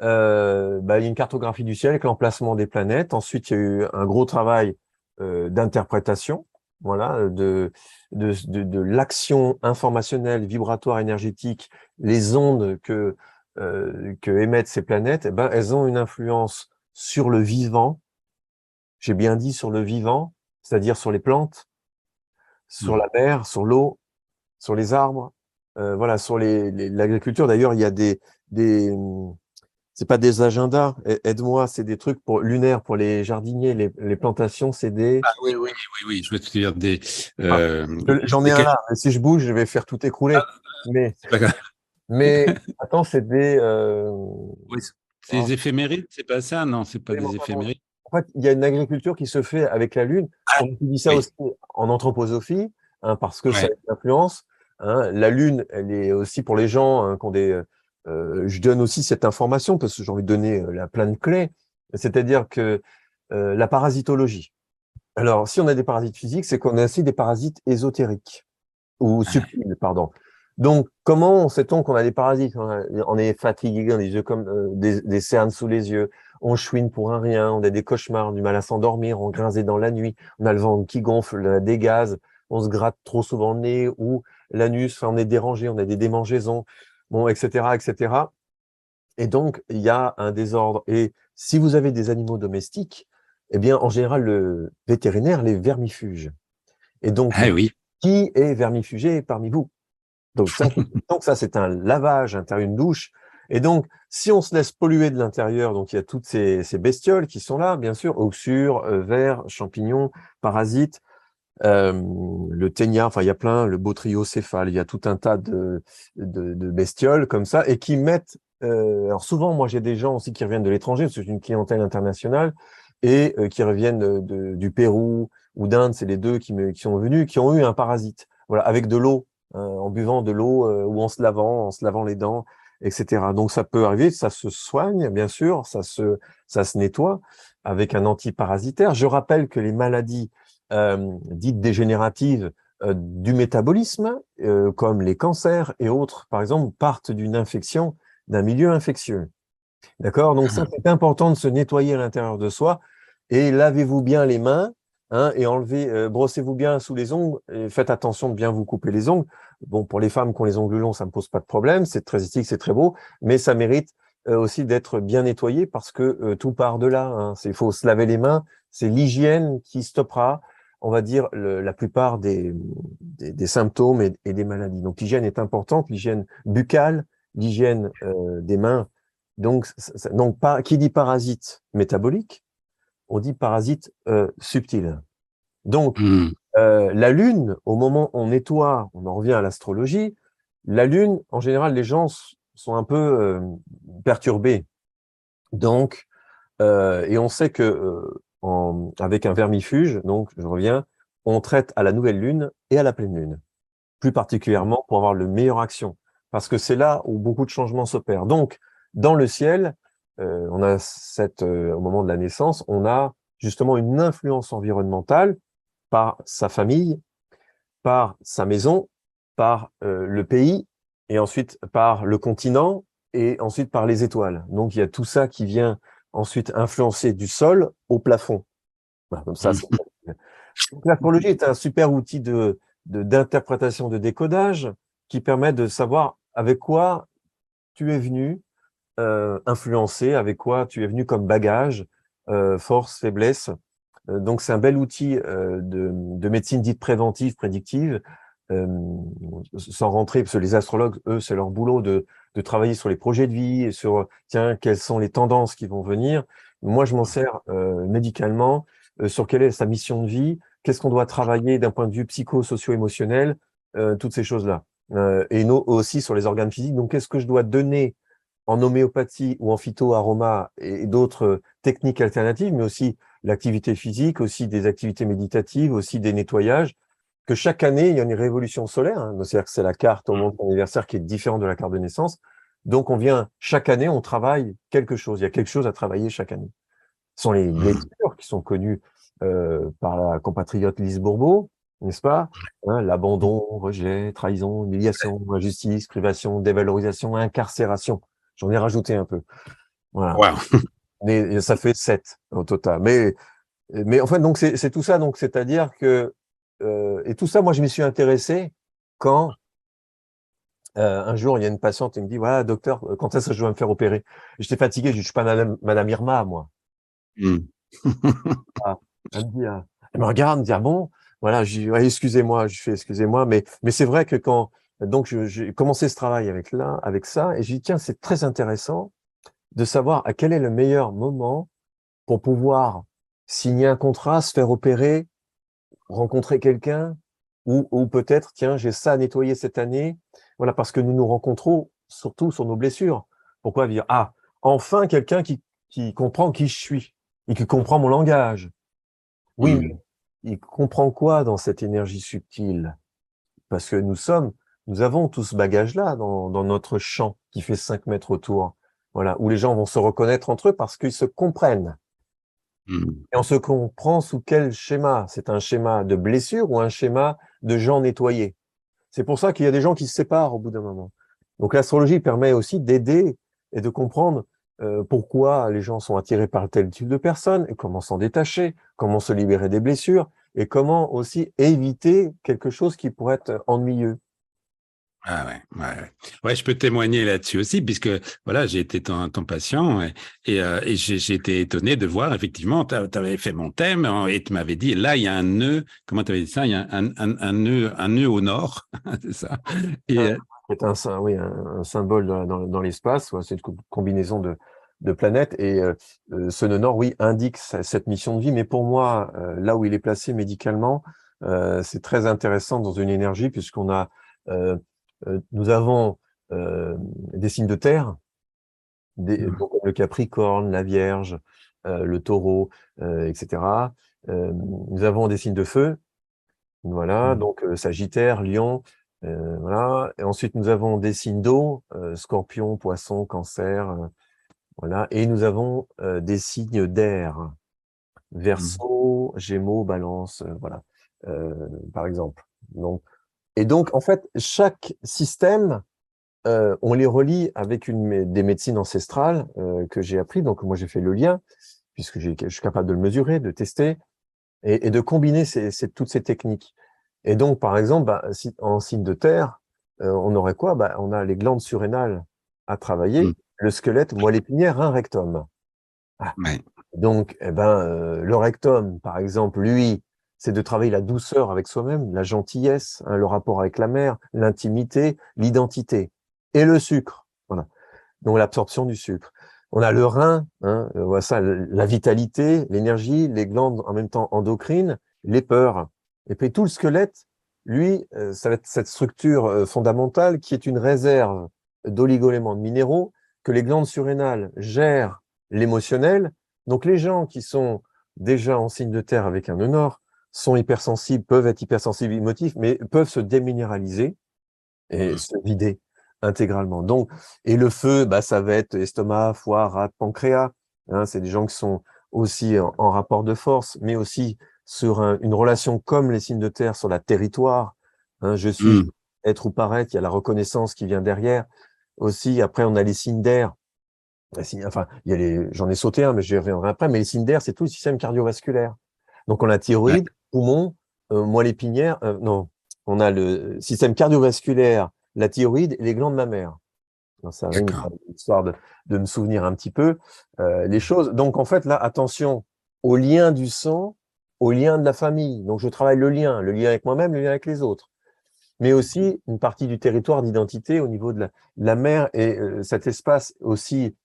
il y a une cartographie du ciel avec l'emplacement des planètes. Ensuite, il y a eu un gros travail d'interprétation, voilà, de l'action informationnelle, vibratoire, énergétique, les ondes que émettent ces planètes. Eh ben, elles ont une influence sur le vivant. J'ai bien dit sur le vivant, c'est-à-dire sur les plantes, sur la mer, sur l'eau, sur les arbres, voilà, sur l'agriculture. D'ailleurs, il y a des c'est pas des agendas, aide-moi, c'est des trucs pour lunaires pour les jardiniers, les plantations, c'est des. Ah oui, oui, oui, oui, je veux te dire des. Ah, euh, j'en ai des- un là, mais si je bouge, je vais faire tout écrouler. Mais, c'est pas grave. attends, c'est des. Oui, c'est Ah, des éphémérides, c'est pas ça? Non, c'est pas oui, mais des enfin, bon. éphémérides. En fait, il y a une agriculture qui se fait avec la Lune. Ah, On utilise ça oui, aussi en anthroposophie, hein, parce que ça a ouais. une influence. Hein. La Lune, elle est aussi pour les gens qui ont des. Je donne aussi cette information parce que j'ai envie de donner la plein de clés. C'est-à-dire que la parasitologie. Alors, si on a des parasites physiques, c'est qu'on a aussi des parasites ésotériques ou Ouais. subtils, pardon. Donc, comment sait-on qu'on a des parasites? On est fatigué, on a des yeux comme des cernes sous les yeux, on chouine pour un rien, on a des cauchemars, on a du mal à s'endormir, on grince dans la nuit, on a le ventre qui gonfle, on a des gaz, on se gratte trop souvent le nez ou l'anus, enfin, on est dérangé, on a des démangeaisons, bon, etc., etc. Et donc, il y a un désordre. Et si vous avez des animaux domestiques, eh bien, en général, le vétérinaire les vermifuge. Et donc, Ah oui. qui est vermifugé parmi vous? Donc ça, c'est un lavage intérieur, une douche. Et donc, si on se laisse polluer de l'intérieur, donc il y a toutes ces bestioles qui sont là, bien sûr, oxyures, vers, champignons, parasites, le ténia, enfin il y a plein, le botryocéphale, il y a tout un tas de bestioles comme ça, et qui mettent. Alors souvent, moi j'ai des gens aussi qui reviennent de l'étranger, parce que j'ai une clientèle internationale, et qui reviennent du Pérou ou d'Inde, c'est les deux qui sont venus, qui ont eu un parasite, voilà, avec de l'eau, hein, en buvant de l'eau ou en se lavant les dents, etc. Donc ça peut arriver, ça se soigne, bien sûr, ça se nettoie avec un antiparasitaire. Je rappelle que les maladies dites dégénératives du métabolisme, comme les cancers et autres, par exemple, partent d'une infection, d'un milieu infectieux. D'accord? Donc ça, c'est important de se nettoyer à l'intérieur de soi et lavez-vous bien les mains, hein, et enlevez, brossez-vous bien sous les ongles et faites attention de bien vous couper les ongles. Bon, pour les femmes qui ont les ongles longs, ça ne pose pas de problème, c'est très esthétique, c'est très beau, mais ça mérite aussi d'être bien nettoyé parce que tout part de là. Hein. Il faut se laver les mains, c'est l'hygiène qui stoppera, on va dire, la plupart des symptômes et des maladies. Donc l'hygiène est importante, l'hygiène buccale, l'hygiène des mains. Donc, qui dit parasite métabolique, on dit parasite subtil. Donc, Hmm. la Lune, au moment où on nettoie, on en revient à l'astrologie, la Lune, en général, les gens sont un peu perturbés. Donc, et on sait que avec un vermifuge, donc je reviens, on traite à la nouvelle Lune et à la pleine Lune, plus particulièrement pour avoir le meilleure action, parce que c'est là où beaucoup de changements s'opèrent. Donc, dans le ciel, on a au moment de la naissance, on a justement une influence environnementale par sa famille, par sa maison, par le pays, et ensuite par le continent, et ensuite par les étoiles. Donc, il y a tout ça qui vient ensuite influencer du sol au plafond. Voilà, comme ça, donc, l'astrologie est un super outil d'interprétation, de décodage qui permet de savoir avec quoi tu es venu, influencer, avec quoi tu es venu comme bagage, force, faiblesse. Donc, c'est un bel outil de médecine dite préventive, prédictive, euh, sans rentrer, parce que les astrologues, eux, c'est leur boulot de travailler sur les projets de vie, et sur, tiens, quelles sont les tendances qui vont venir. Moi, je m'en sers médicalement, sur quelle est sa mission de vie, qu'est-ce qu'on doit travailler d'un point de vue psycho-socio-émotionnel, toutes ces choses-là. Et aussi sur les organes physiques. Donc, qu'est-ce que je dois donner en homéopathie ou en phyto-aroma et d'autres techniques alternatives, mais aussi l'activité physique, aussi des activités méditatives, aussi des nettoyages, que chaque année, il y a une révolution solaire. Hein. C'est-à-dire que c'est la carte au monde anniversaire qui est différente de la carte de naissance. Donc, on vient, chaque année, on travaille quelque chose. Il y a quelque chose à travailler chaque année. Ce sont les blessures qui sont connues par la compatriote Lise Bourbeau, n'est-ce pas? Hein, l'abandon, rejet, trahison, humiliation, injustice, privation, dévalorisation, incarcération. J'en ai rajouté un peu. Voilà. Wow. Mais ça fait 7 au total. Mais en fait, donc c'est tout ça. Donc, c'est-à-dire que et tout ça, moi, je m'y suis intéressé quand un jour, il y a une patiente qui me dit, voilà, docteur, quand est-ce que je dois me faire opérer? J'étais fatigué, je suis pas Madame Irma, moi. Mm. Ah, elle me dit, elle me regarde, elle me dit, ah bon, voilà, je dis, ouais, excusez-moi, je fais, excusez-moi, mais c'est vrai que donc j'ai commencé ce travail avec ça, et j'ai dit, tiens, c'est très intéressant de savoir à quel est le meilleur moment pour pouvoir signer un contrat, se faire opérer, rencontrer quelqu'un, ou peut-être, tiens, j'ai ça à nettoyer cette année. Voilà, parce que nous nous rencontrons surtout sur nos blessures. Pourquoi dire, ah, enfin quelqu'un qui comprend qui je suis et qui comprend mon langage. Oui, mais Mm. il comprend quoi dans cette énergie subtile? Parce que nous avons tout ce bagage-là dans notre champ qui fait 5 mètres autour. Voilà, où les gens vont se reconnaître entre eux parce qu'ils se comprennent. Mm. Et on se comprend sous quel schéma? C'est un schéma de blessure ou un schéma de gens nettoyés? C'est pour ça qu'il y a des gens qui se séparent au bout d'un moment. Donc l'astrologie permet aussi d'aider et de comprendre pourquoi les gens sont attirés par tel type de personnes, et comment s'en détacher, comment se libérer des blessures, et comment aussi éviter quelque chose qui pourrait être ennuyeux. Ah ouais, ouais, ouais. Ouais, je peux témoigner là-dessus aussi, puisque voilà, j'ai été ton patient et j'ai été étonné de voir effectivement, tu avais fait mon thème et tu m'avais dit là, il y a un nœud. Comment tu avais dit ça? Il y a un nœud au nord, c'est ça. Et C'est oui, un symbole dans l'espace, ouais, c'est une combinaison de planètes. Et ce nœud nord, oui, indique cette mission de vie. Mais pour moi, là où il est placé médicalement, c'est très intéressant dans une énergie, puisqu'on a, euh, nous avons des signes de terre, donc le Capricorne, la Vierge, le Taureau, etc. Nous avons des signes de feu. Voilà, donc Sagittaire, Lion, voilà. Et ensuite, nous avons des signes d'eau, Scorpion, Poisson, Cancer, voilà. Et nous avons des signes d'air, Verseau, Gémeaux, Balance, voilà, par exemple. Donc, et donc, en fait, chaque système, on les relie avec des médecines ancestrales que j'ai appris. Donc, moi, j'ai fait le lien, puisque je suis capable de le mesurer, de tester, et de combiner toutes ces techniques. Et donc, par exemple, en signe de terre, on aurait quoi? On a les glandes surrénales à travailler, mm, le squelette, moelle épinière, rein, rectum. Ah. ouais. Donc, le rectum, par exemple, lui, c'est de travailler la douceur avec soi-même, la gentillesse, hein, le rapport avec la mère, l'intimité, l'identité. Et le sucre, voilà. Donc, l'absorption du sucre. On a le rein, hein, voilà ça, la vitalité, l'énergie, les glandes en même temps endocrines, les peurs. Et puis tout le squelette, lui, ça va être cette structure fondamentale qui est une réserve d'oligoéléments de minéraux que les glandes surrénales gèrent l'émotionnel. Donc les gens qui sont déjà en signe de terre avec un nœud nord sont hypersensibles, peuvent être hypersensibles émotifs, mais peuvent se déminéraliser et Mm. se vider intégralement. Donc, et le feu, ça va être estomac, foie, rate, pancréas. Hein, c'est des gens qui sont aussi en rapport de force, mais aussi sur une relation comme les signes de terre sur la territoire. Hein, je suis, Mm. être ou paraître, il y a la reconnaissance qui vient derrière. Aussi, après, on a les signes d'air. Enfin, j'en ai sauté un, mais je reviendrai après. Mais les signes d'air, c'est tout le système cardiovasculaire. Donc, on a Ouais. thyroïde, poumon, moelle épinière. Non, on a le système cardiovasculaire, la thyroïde et les glandes mammaires. Ça rime, D'accord. histoire de me souvenir un petit peu les choses. Donc, en fait, là, attention au lien du sang, au lien de la famille. Donc, je travaille le lien avec moi-même, le lien avec les autres. Mais aussi une partie du territoire d'identité au niveau de la mère et cet espace aussi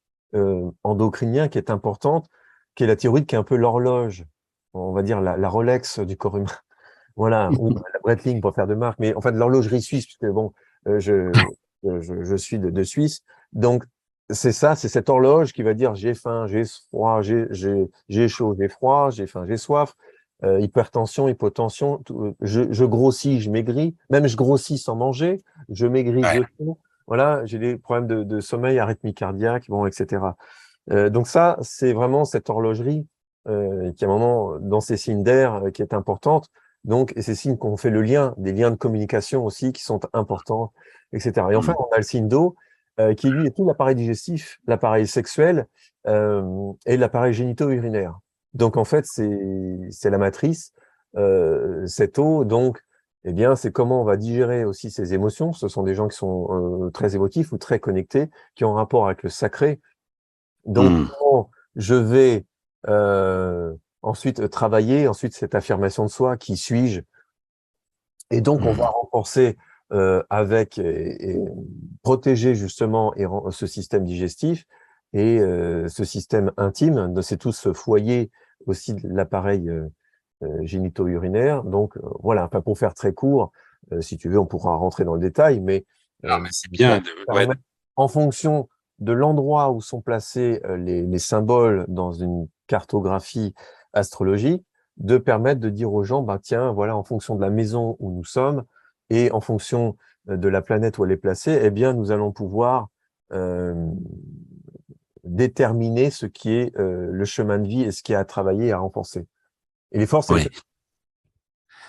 endocrinien qui est importante, qui est la thyroïde, qui est un peu l'horloge, on va dire la Rolex du corps humain. Voilà, ou la Breitling pour faire de marque, mais en fait l'horlogerie suisse, puisque bon, je suis de Suisse. Donc, c'est ça, c'est cette horloge qui va dire j'ai faim, j'ai froid, j'ai chaud, j'ai froid, j'ai faim, j'ai soif, hypertension, hypotension, je grossis, je maigris, même je grossis sans manger, je maigris, Ouais. je fonds. Voilà, j'ai des problèmes de sommeil, arythmie cardiaque, bon, etc. Donc ça, c'est vraiment cette horlogerie qui, à un moment, dans ces signes d'air, qui est importante. Donc, et ces signes qu'on fait le lien, des liens de communication aussi qui sont importants, etc. Et enfin, Mm. on a le signe d'eau qui, lui, est tout l'appareil digestif, l'appareil sexuel et l'appareil génito-urinaire. Donc, en fait, c'est la matrice, cette eau. Donc, eh bien, c'est comment on va digérer aussi ces émotions. Ce sont des gens qui sont très émotifs ou très connectés, qui ont un rapport avec le sacré. Donc, Mm. comment je vais ensuite travailler, ensuite cette affirmation de soi, qui suis-je? Et donc, on va Mm. renforcer avec et protéger justement ce système digestif et ce système intime. C'est tout ce foyer aussi de l'appareil génito-urinaire. Donc, voilà, enfin, pour faire très court, si tu veux, on pourra rentrer dans le détail, mais Non, mais c'est bien ça de, ouais. permet, en fonction de l'endroit où sont placés les symboles dans une cartographie astrologique, de permettre de dire aux gens, bah, tiens, voilà, en fonction de la maison où nous sommes et en fonction de la planète où elle est placée, eh bien, nous allons pouvoir euh, déterminer ce qui est le chemin de vie et ce qui est à travailler et à renforcer. Et les forces et les Oui. faiblesses.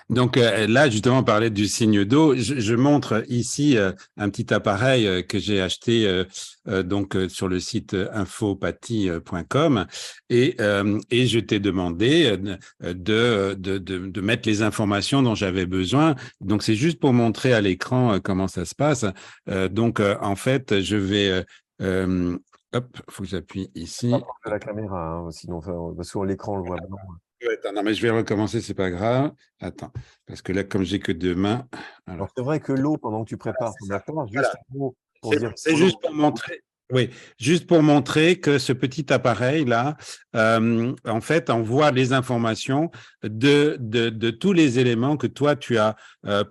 Donc là, justement, on parlait du signe d'eau. Je montre ici un petit appareil que j'ai acheté sur le site infopathie.com et je t'ai demandé de mettre les informations dont j'avais besoin. Donc c'est juste pour montrer à l'écran comment ça se passe. En fait, je vais hop, faut que j'appuie Pas ici. proche de la caméra, hein, sinon, enfin, sur l'écran, on le voit blanc. Ouais, attends, non, mais je vais recommencer, c'est pas grave. Attends, parce que là, comme j'ai que deux mains, alors. Alors, c'est vrai que l'eau, pendant que tu Voilà, prépares c'est ton ça. affaire, Voilà. juste un mot pour se C'est dire c'est l'eau. juste pour montrer, oui, juste pour montrer que ce petit appareil-là, en fait, envoie les informations de tous les éléments que toi, tu as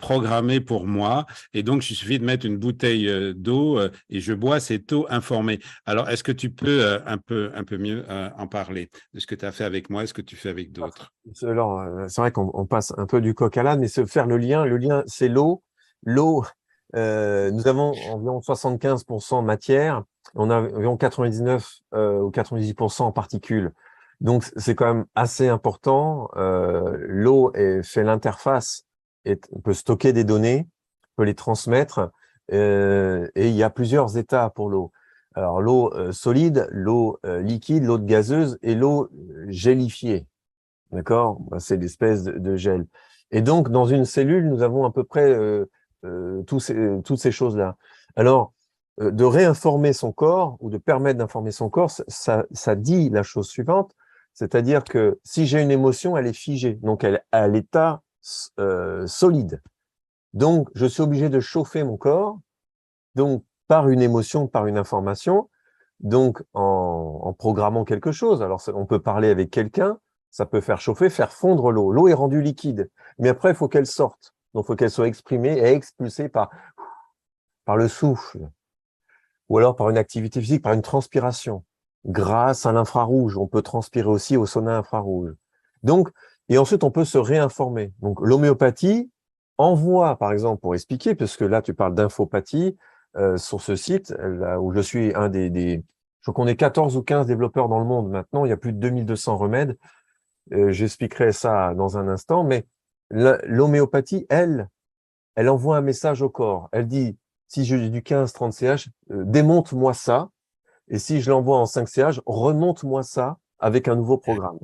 programmés pour moi. Et donc, il suffit de mettre une bouteille d'eau et je bois cette eau informée. Alors, est-ce que tu peux un peu mieux en parler de ce que tu as fait avec moi et ce que tu fais avec d'autres? Alors, c'est vrai qu'on passe un peu du coq à l'âne, mais se faire le lien, c'est l'eau. L'eau, nous avons environ 75% matière, on a environ 99 ou 98% en particules. Donc, c'est quand même assez important. L'eau fait l'interface et peut stocker des données, peut les transmettre, et il y a plusieurs états pour l'eau. Alors, l'eau solide, l'eau liquide, l'eau gazeuse et l'eau gélifiée. D'accord? Ben, c'est l'espèce de gel. Et donc, dans une cellule, nous avons à peu près toutes ces choses-là. Alors, de réinformer son corps ou de permettre d'informer son corps, ça dit la chose suivante, c'est-à-dire que si j'ai une émotion, elle est figée, donc elle est à l'état solide. Donc, je suis obligé de chauffer mon corps, donc par une émotion, par une information, donc en programmant quelque chose. Alors, on peut parler avec quelqu'un, ça peut faire chauffer, faire fondre l'eau. L'eau est rendue liquide, mais après, il faut qu'elle sorte. Donc, il faut qu'elle soit exprimée et expulsée par le souffle, ou alors par une activité physique, par une transpiration. Grâce à l'infrarouge, on peut transpirer aussi au sauna infrarouge. Donc, et ensuite, on peut se réinformer. Donc, l'homéopathie envoie, par exemple, pour expliquer, puisque là, tu parles d'infopathie, sur ce site, là où je suis je crois qu'on est 14 ou 15 développeurs dans le monde maintenant, il y a plus de 2200 remèdes. J'expliquerai ça dans un instant, mais l'homéopathie, elle envoie un message au corps. Elle dit, si j'ai du 15-30 CH, démonte-moi ça. Et si je l'envoie en 5 CH, remonte-moi ça avec un nouveau programme.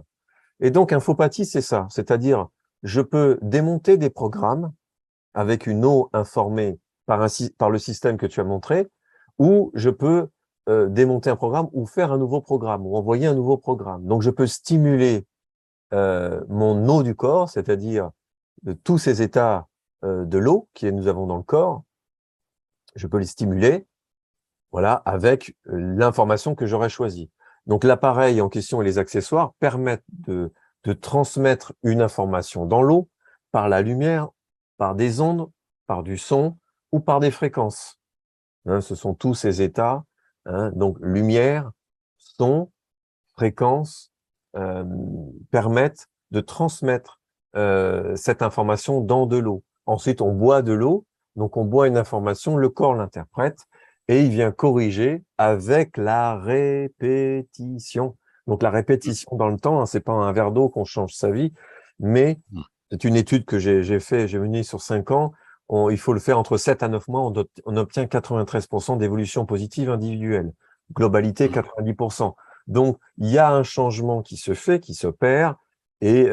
Et donc, infopathie, c'est ça. C'est-à-dire, je peux démonter des programmes avec une eau informée par le système que tu as montré, ou je peux démonter un programme ou faire un nouveau programme ou envoyer un nouveau programme. Donc, je peux stimuler mon eau du corps, c'est-à-dire de tous ces états de l'eau que nous avons dans le corps. Je peux les stimuler, voilà, avec l'information que j'aurais choisie. Donc, l'appareil en question et les accessoires permettent de transmettre une information dans l'eau par la lumière, par des ondes, par du son ou par des fréquences. Hein, ce sont tous ces états, hein, donc lumière, son, fréquence, permettent de transmettre cette information dans de l'eau. Ensuite, on boit de l'eau, donc on boit une information, le corps l'interprète et il vient corriger avec la répétition. Donc la répétition dans le temps, hein, c'est pas un verre d'eau qu'on change sa vie, mais c'est une étude que j'ai menée sur 5 ans. Il faut le faire entre 7 à 9 mois, on obtient 93% d'évolution positive individuelle. Globalité, 90%. Donc, il y a un changement qui se fait, qui s'opère, et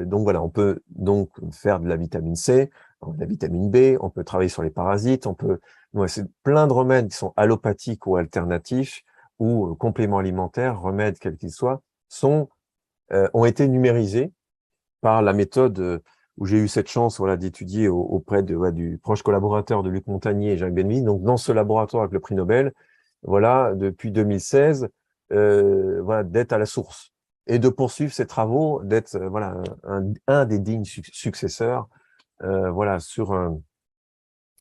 donc voilà, on peut donc faire de la vitamine C, de la vitamine B, on peut travailler sur les parasites, c'est plein de remèdes qui sont allopathiques ou alternatifs, ou compléments alimentaires, remèdes quels qu'ils soient, ont été numérisés par la méthode où j'ai eu cette chance, voilà, d'étudier auprès du proche collaborateur de Luc Montagnier et Jacques Benville. Donc, dans ce laboratoire avec le prix Nobel, voilà, depuis 2016, voilà, d'être à la source et de poursuivre ces travaux, d'être voilà un des dignes successeurs, voilà, sur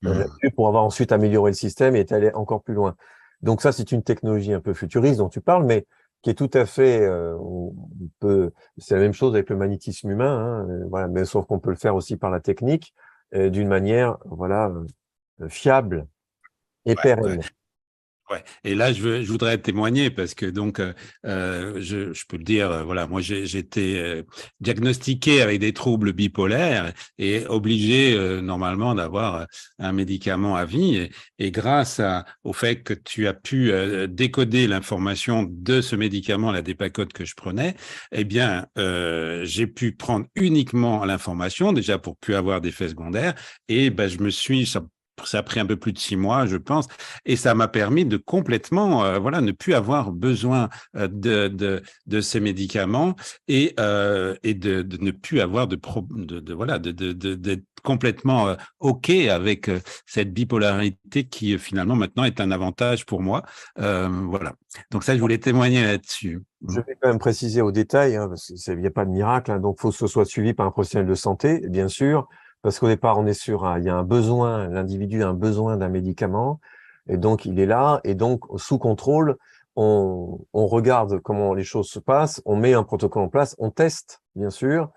là-dessus pour avoir ensuite amélioré le système et être allé encore plus loin. Donc ça, c'est une technologie un peu futuriste dont tu parles, mais qui est tout à fait, c'est la même chose avec le magnétisme humain, hein, voilà, mais sauf qu'on peut le faire aussi par la technique, d'une manière, voilà, fiable et Ouais, ouais. pérenne. Ouais. Et là, je voudrais témoigner parce que donc, je peux le dire, voilà, moi j'ai été diagnostiqué avec des troubles bipolaires et obligé normalement d'avoir un médicament à vie. Et grâce au fait que tu as pu décoder l'information de ce médicament, la Dépakode que je prenais, eh bien, j'ai pu prendre uniquement l'information déjà pour plus avoir d'effets secondaires. Et ben, ça a pris un peu plus de 6 mois, je pense, et ça m'a permis de complètement, voilà, ne plus avoir besoin de ces médicaments et de ne plus avoir voilà, d'être complètement OK avec cette bipolarité qui finalement maintenant est un avantage pour moi. Voilà. Donc ça, je voulais témoigner là-dessus. Je vais quand même préciser au détail, hein, parce qu'il n'y a pas de miracle, hein, donc il faut que ce soit suivi par un professionnel de santé, bien sûr, parce qu'au départ, on est sûr, il y a un besoin, l'individu a un besoin d'un médicament, et donc il est là, et donc sous contrôle, on regarde comment les choses se passent, on met un protocole en place, on teste, bien sûr,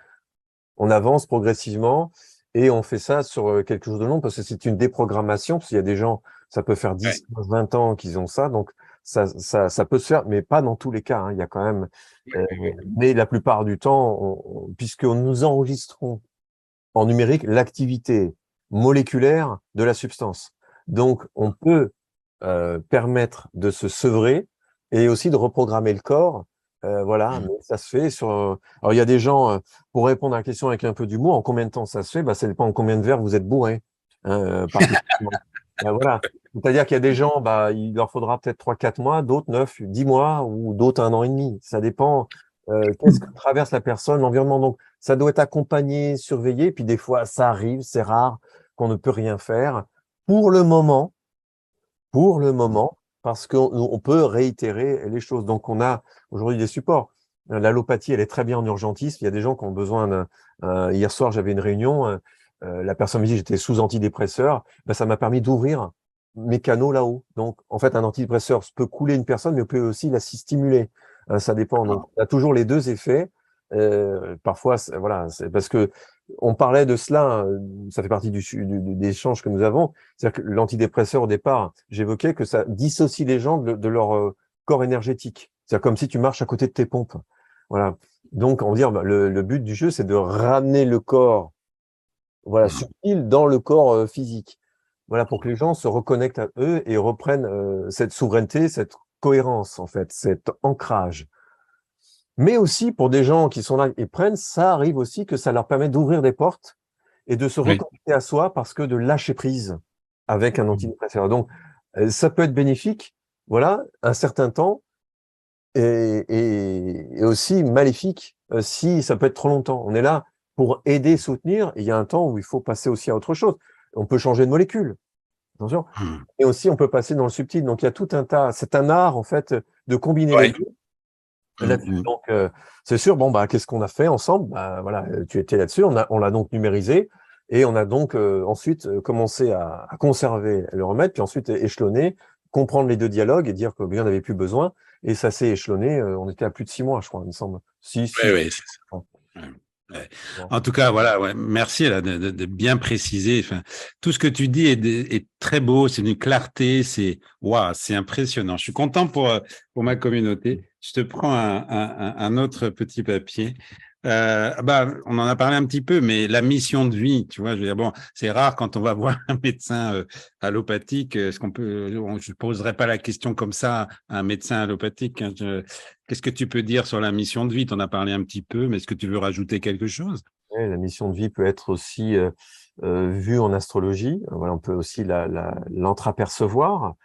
on avance progressivement, et on fait ça sur quelque chose de long, parce que c'est une déprogrammation, parce qu'il y a des gens, ça peut faire 10, 15, 20 ans qu'ils ont ça, donc ça peut se faire, mais pas dans tous les cas, hein. Il y a quand même, mais la plupart du temps, puisque nous enregistrons en numérique l'activité moléculaire de la substance. Donc, on peut permettre de se sevrer et aussi de reprogrammer le corps. Voilà, mais ça se fait sur. Alors, il y a des gens, pour répondre à la question avec un peu d'humour, en combien de temps ça se fait? Bah, ça dépend en combien de verres vous êtes bourré. Particulièrement. Voilà. C'est-à-dire qu'il y a des gens, bah, il leur faudra peut-être 3, 4 mois, d'autres 9, 10 mois, ou d'autres 1 an et demi. Ça dépend qu'est-ce que traverse la personne, l'environnement. Donc, ça doit être accompagné, surveillé. Puis des fois, ça arrive, c'est rare qu'on ne peut rien faire. Pour le moment, parce qu'on peut réitérer les choses. Donc, on a aujourd'hui des supports. L'allopathie, elle est très bien en urgentisme. Il y a des gens qui ont besoin hier soir, j'avais une réunion. La personne me dit j'étais sous antidépresseur. Ben, ça m'a permis d'ouvrir mes canaux là-haut. Donc, en fait, un antidépresseur peut couler une personne, mais peut aussi la stimuler. Ça dépend. Donc, il y a toujours les deux effets. Parfois, voilà, c'est parce que on parlait de cela, hein, ça fait partie des échanges que nous avons. C'est-à-dire que l'antidépresseur, au départ, j'évoquais que ça dissocie les gens de leur corps énergétique. C'est-à-dire comme si tu marches à côté de tes pompes. Voilà. Donc, on va dire, le but du jeu, c'est de ramener le corps, voilà, subtil dans le corps physique. Voilà, pour que les gens se reconnectent à eux et reprennent cette souveraineté, cette cohérence, en fait, cet ancrage. Mais aussi, pour des gens qui sont là et prennent, ça arrive aussi que ça leur permet d'ouvrir des portes et de se Oui. reconnecter à soi parce que de lâcher prise avec un antidépresseur. Donc, Ça peut être bénéfique, voilà, un certain temps, et aussi maléfique si ça peut être trop longtemps. On est là pour aider, soutenir, et il y a un temps où il faut passer aussi à autre chose. On peut changer de molécule, attention, Hmm. et aussi on peut passer dans le subtil. Donc il y a tout un tas, c'est un art en fait de combiner les Ouais. deux Hmm, là-dessus. hmm. Donc c'est sûr, bon bah qu'est-ce qu'on a fait ensemble? Bah voilà, tu étais là-dessus, on l'a donc numérisé. Et on a donc ensuite commencé à conserver le remède, puis ensuite échelonner, comprendre les deux dialogues et dire qu'il n'y en avait plus besoin. Et ça s'est échelonné. On était à plus de 6 mois, je crois, il me semble. Ouais, 6. ouais, c'est ça. Ouais. Ouais. En tout cas, voilà, ouais, merci là, de bien préciser. Enfin, tout ce que tu dis est très beau, c'est d'une clarté, c'est waouh, c'est impressionnant. Je suis content pour ma communauté. Je te prends un autre petit papier. Bah, on en a parlé un petit peu, mais la mission de vie, tu vois, je veux dire, bon, c'est rare quand on va voir un médecin allopathique. Est-ce qu'on peut, je poserai pas la question comme ça à un médecin allopathique, hein. Qu'est-ce que tu peux dire sur la mission de vie? Tu en as parlé un petit peu, mais est-ce que tu veux rajouter quelque chose? Ouais, la mission de vie peut être aussi vue en astrologie. Voilà, on peut aussi l'entreapercevoir.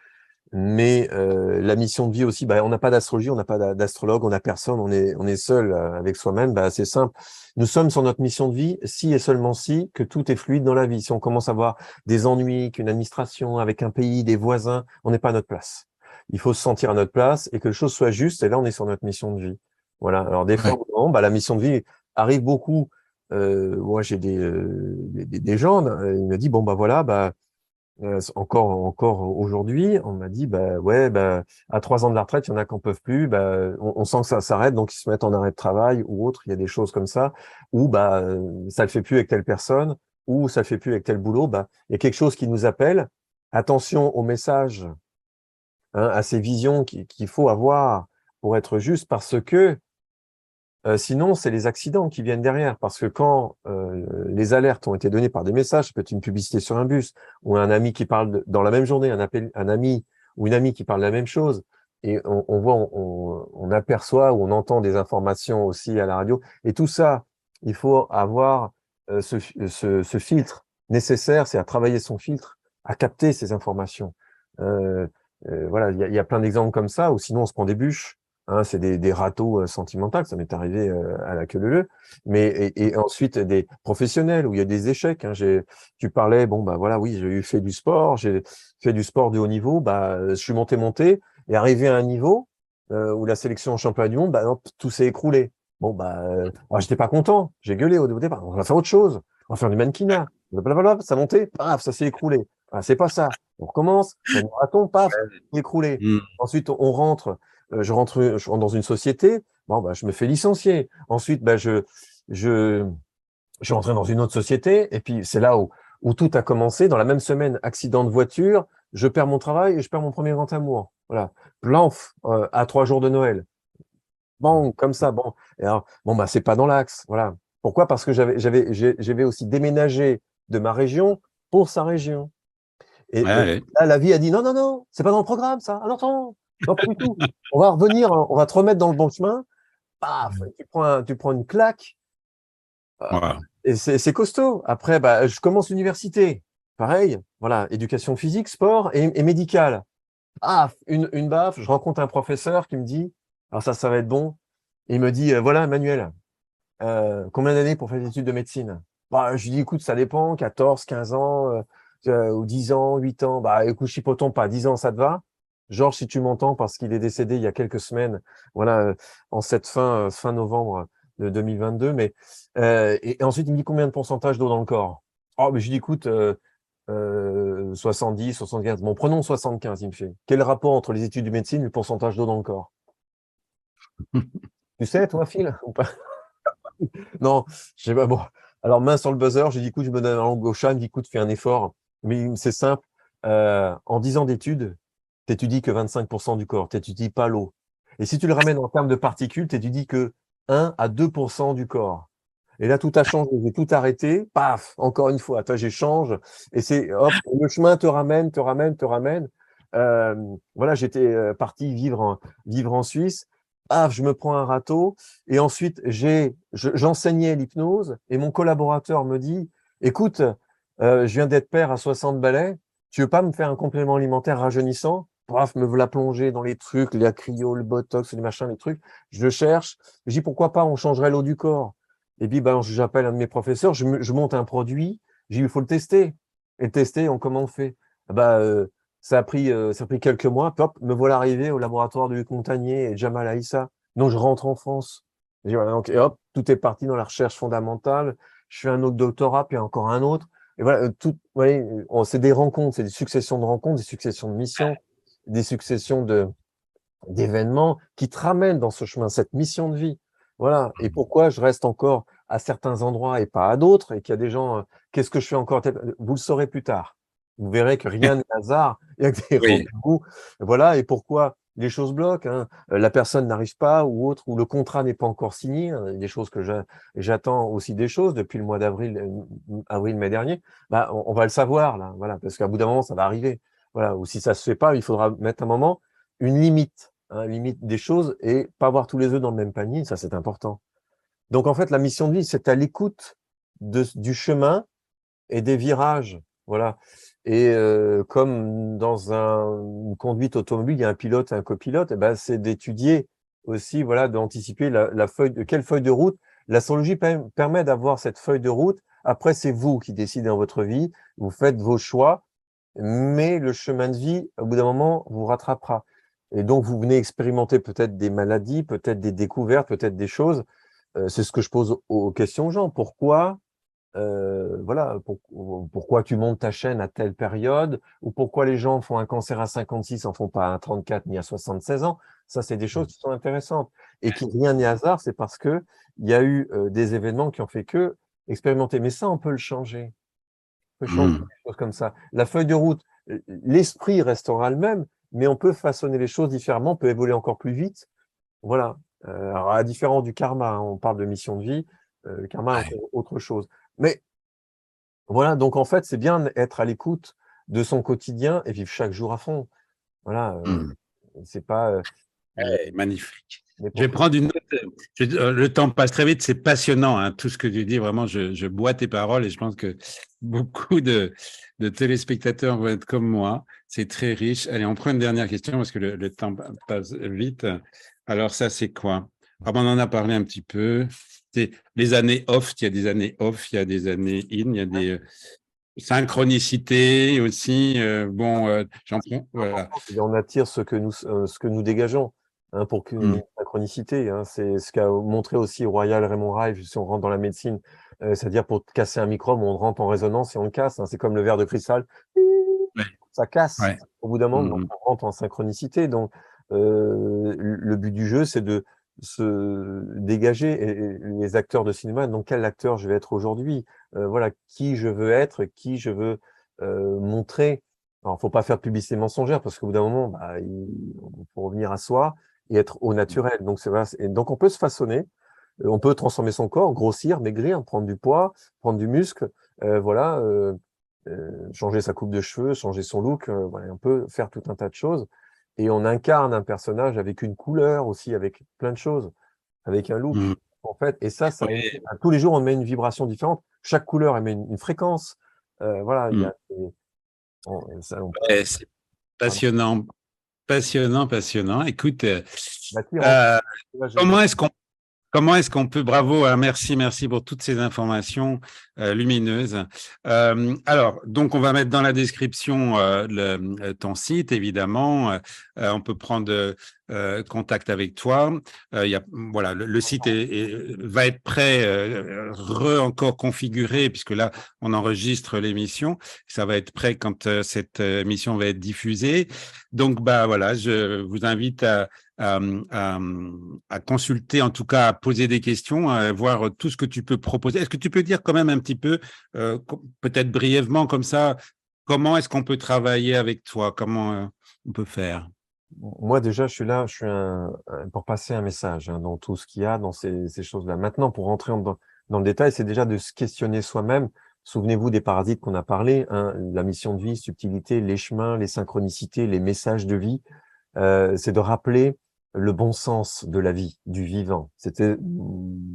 Mais la mission de vie aussi, bah, on n'a pas d'astrologie, on n'a pas d'astrologue, on n'a personne, on est seul avec soi-même. Bah, c'est simple. Nous sommes sur notre mission de vie si et seulement si que tout est fluide dans la vie. Si on commence à avoir des ennuis, qu'une administration avec un pays, des voisins, on n'est pas à notre place. Il faut se sentir à notre place et que les choses soient justes. Et là, on est sur notre mission de vie. Voilà. Alors des fois, Ouais. bon, bah, la mission de vie arrive beaucoup. Moi, j'ai des gens. Il me dit bon bah voilà bah encore aujourd'hui, on m'a dit, bah ouais, bah à 3 ans de la retraite, il y en a qui n'en peuvent plus. Bah, on sent que ça s'arrête, donc ils se mettent en arrêt de travail ou autre. Il y a des choses comme ça, ou bah ça le fait plus avec telle personne, ou ça le fait plus avec tel boulot. Bah, il y a quelque chose qui nous appelle. Attention aux messages, hein, à ces visions qu'il faut avoir pour être juste, parce que sinon, c'est les accidents qui viennent derrière. Parce que quand les alertes ont été données par des messages, ça peut être une publicité sur un bus, ou un ami qui parle dans la même journée, un ami ou une amie qui parle de la même chose, et on voit, on aperçoit ou on entend des informations aussi à la radio. Et tout ça, il faut avoir ce filtre nécessaire, c'est à travailler son filtre, à capter ces informations. Euh, voilà, il y a plein d'exemples comme ça, ou sinon on se prend des bûches. Hein, c'est des râteaux sentimentaux, ça m'est arrivé à la queue leu. Mais et ensuite des professionnels où il y a des échecs. Hein, tu parlais, bon bah voilà, oui, j'ai eu fait du sport, j'ai fait du sport de haut niveau. Bah, je suis monté, et arrivé à un niveau où la sélection en championnat du monde, bah hop, tout s'est écroulé. Bon bah, alors, j'étais pas content, j'ai gueulé au départ. On va faire autre chose, on va faire du mannequinat. Blablabla, ça montait, paf, ça s'est écroulé. Ah, c'est pas ça. On recommence, c'est un marathon, paf, écroulé. Hmm. Ensuite, je rentre dans une société, bon, bah, je me fais licencier. Ensuite, bah, je, je suis rentré dans une autre société, et puis c'est là où tout a commencé. Dans la même semaine, accident de voiture, je perds mon travail et je perds mon premier grand amour. Voilà. Blanf, à 3 jours de Noël. Bon, comme ça, bon. Et alors, bon, bah, c'est pas dans l'axe. Voilà. Pourquoi? Parce que j'avais aussi déménagé de ma région pour sa région. Ouais, Et ouais. là, la vie a dit non, non, non, c'est pas dans le programme, ça. Ah non, non, non, pas du tout. On va revenir, hein, on va te remettre dans le bon chemin. Paf, tu prends une claque. euh, Voilà. Et c'est costaud. Après, bah, je commence l'université. Pareil, voilà, éducation physique, sport et médical. Ah, une baffe, je rencontre un professeur qui me dit, alors ça va être bon. Il me dit, voilà, Manuel, combien d'années pour faire des études de médecine? Bah, je lui dis, écoute, ça dépend, 14, 15 ans, ou 10 ans, 8 ans. Bah, écoute, chipotons pas, 10 ans, ça te va? Georges, si tu m'entends, parce qu'il est décédé il y a quelques semaines, voilà, en cette fin novembre de 2022. Mais, et ensuite, il me dit combien de pourcentage d'eau dans le corps? Oh, mais je lui dis, écoute, 70, 75. Bon, prenons 75, il me fait. Quel rapport entre les études de médecine et le pourcentage d'eau dans le corps? Tu sais, toi, Phil, ou pas? Non, je sais pas. Bon, alors main sur le buzzer, j'ai dit, écoute, je me donne la langue au chat, il me dit, écoute, fais un effort. Mais c'est simple. En 10 ans d'études, t'étudies que 25% du corps, t'étudies pas l'eau. Et si tu le ramènes en termes de particules, t'étudies que 1 à 2% du corps. Et là, tout a changé, j'ai tout arrêté, paf, encore une fois, toi, j'échange, et c'est, hop, le chemin te ramène, te ramène, te ramène. Voilà, j'étais parti vivre en Suisse, paf, je me prends un râteau, et ensuite, j'enseignais l'hypnose, et mon collaborateur me dit, écoute, je viens d'être père à 60 balais, tu veux pas me faire un complément alimentaire rajeunissant? Paf, me voilà plonger dans les trucs, la cryo, le botox, les machins, les trucs. Je le cherche. Je dis pourquoi pas, on changerait l'eau du corps. Et puis, ben, j'appelle un de mes professeurs, je monte un produit, j'ai dit, il faut le tester. Et le tester, comment on fait? Bah, ça a pris quelques mois, hop, me voilà arrivé au laboratoire de Luc Montagnier et Jamal Aïssa. Donc, je rentre en France. Et voilà, donc, et hop, tout est parti dans la recherche fondamentale. Je fais un autre doctorat, puis encore un autre. Et voilà, tout, vous voyez, c'est des rencontres, c'est des successions de rencontres, des successions de missions, des successions d'événements qui te ramènent dans ce chemin, cette mission de vie. Voilà. Et pourquoi je reste encore à certains endroits et pas à d'autres, et qu'il y a des gens, qu'est-ce que je fais encore? Vous le saurez plus tard. Vous verrez que rien n'est hasard, il y a que des Oui. rendez-vous. Voilà. Et pourquoi les choses bloquent, hein. La personne n'arrive pas ou autre, ou le contrat n'est pas encore signé, hein. Des choses que j'attends aussi des choses depuis le mois d'avril, mai dernier. Bah, on va le savoir, là. Voilà. Parce qu'à bout d'un moment, ça va arriver. Voilà. Ou si ça se fait pas, il faudra mettre un moment une limite, hein, limite des choses et pas avoir tous les œufs dans le même panier, ça c'est important. Donc en fait, la mission de vie, c'est à l'écoute du chemin et des virages, voilà. Et comme dans une conduite automobile, il y a un pilote et un copilote, et ben c'est d'étudier aussi, voilà, d'anticiper quelle feuille de route. L'astrologie permet d'avoir cette feuille de route. Après, c'est vous qui décidez dans votre vie, vous faites vos choix, mais le chemin de vie, au bout d'un moment, vous rattrapera. Et donc, vous venez expérimenter peut-être des maladies, peut-être des découvertes, peut-être des choses. C'est ce que je pose aux questions aux gens. Pourquoi, voilà, pourquoi tu montes ta chaîne à telle période, ou pourquoi les gens font un cancer à 56, en font pas à 34 ni à 76 ans. Ça, c'est des choses qui sont intéressantes. Et qui rien n'est hasard, c'est parce que il y a eu des événements qui ont fait que expérimenter. Mais ça, on peut le changer. On peut changer des choses comme ça. La feuille de route, l'esprit restera le même, mais on peut façonner les choses différemment, on peut évoluer encore plus vite. Voilà. Alors, à différent du karma, hein, on parle de mission de vie, le karma est Ouais. encore autre chose. Mais voilà, donc en fait, c'est bien d'être à l'écoute de son quotidien et vivre chaque jour à fond. Voilà, Mm. c'est pas, Magnifique. mais Je vais pour prendre une note. Le temps passe très vite, c'est passionnant, hein, tout ce que tu dis. Vraiment, je bois tes paroles et je pense que beaucoup de téléspectateurs vont être comme moi. C'est très riche. Allez, on prend une dernière question parce que le temps passe vite. Alors, ça, c'est quoi? Ah, ben, on en a parlé un petit peu. C'est les années off. Il y a des années off, il y a des années in, il y a des synchronicités aussi. Bon, j'en prends. Voilà. on attire ce que nous dégageons, hein, pour qu'il y ait une Mm. synchronicité, hein. C'est ce qu'a montré aussi Royal Raymond Rife, si on rentre dans la médecine, c'est-à-dire pour casser un microbe, on rentre en résonance et on le casse, hein. C'est comme le verre de cristal, Ouais. ça casse Ouais. au bout d'un moment, donc Mm. on rentre en synchronicité. Donc, le but du jeu, c'est de se dégager. Et les acteurs de cinéma, donc quel acteur je vais être aujourd'hui? Voilà, qui je veux être, qui je veux montrer. Alors, faut pas faire de publicité mensongère parce qu'au bout d'un moment, bah, il faut revenir à soi et être au naturel. Donc, voilà, et donc on peut se façonner, on peut transformer son corps, grossir, maigrir, prendre du poids, prendre du muscle, voilà, changer sa coupe de cheveux, changer son look, voilà, on peut faire tout un tas de choses. Et on incarne un personnage avec une couleur aussi, avec plein de choses, avec un look, Mm. en fait. Et ça Ouais. tous les jours, on met une vibration différente. Chaque couleur émet une fréquence. Voilà, il y Mm. a, on peut Ouais, c'est passionnant, passionnant, passionnant. Écoute, bâtir en euh, là, j'ai comment est-ce qu'on peut, bravo, hein, merci, merci pour toutes ces informations lumineuses. Alors, donc, on va mettre dans la description ton site, évidemment. On peut prendre contact avec toi. Voilà, le site va être prêt, encore configuré, puisque là, on enregistre l'émission. Ça va être prêt quand cette émission va être diffusée. Donc, bah voilà, je vous invite à, à, à consulter, en tout cas à poser des questions, à voir tout ce que tu peux proposer. Est-ce que tu peux dire quand même un petit peu, peut-être brièvement comme ça, comment est-ce qu'on peut travailler avec toi? Comment on peut faire? Moi, déjà, je suis là, pour passer un message, hein, dans tout ce qu'il y a, dans ces choses-là. Maintenant, pour rentrer dans le détail, c'est déjà de se questionner soi-même. Souvenez-vous des parasites qu'on a parlé, hein, la mission de vie, subtilité, les chemins, les synchronicités, les messages de vie. C'est de rappeler le bon sens de la vie, du vivant. C'était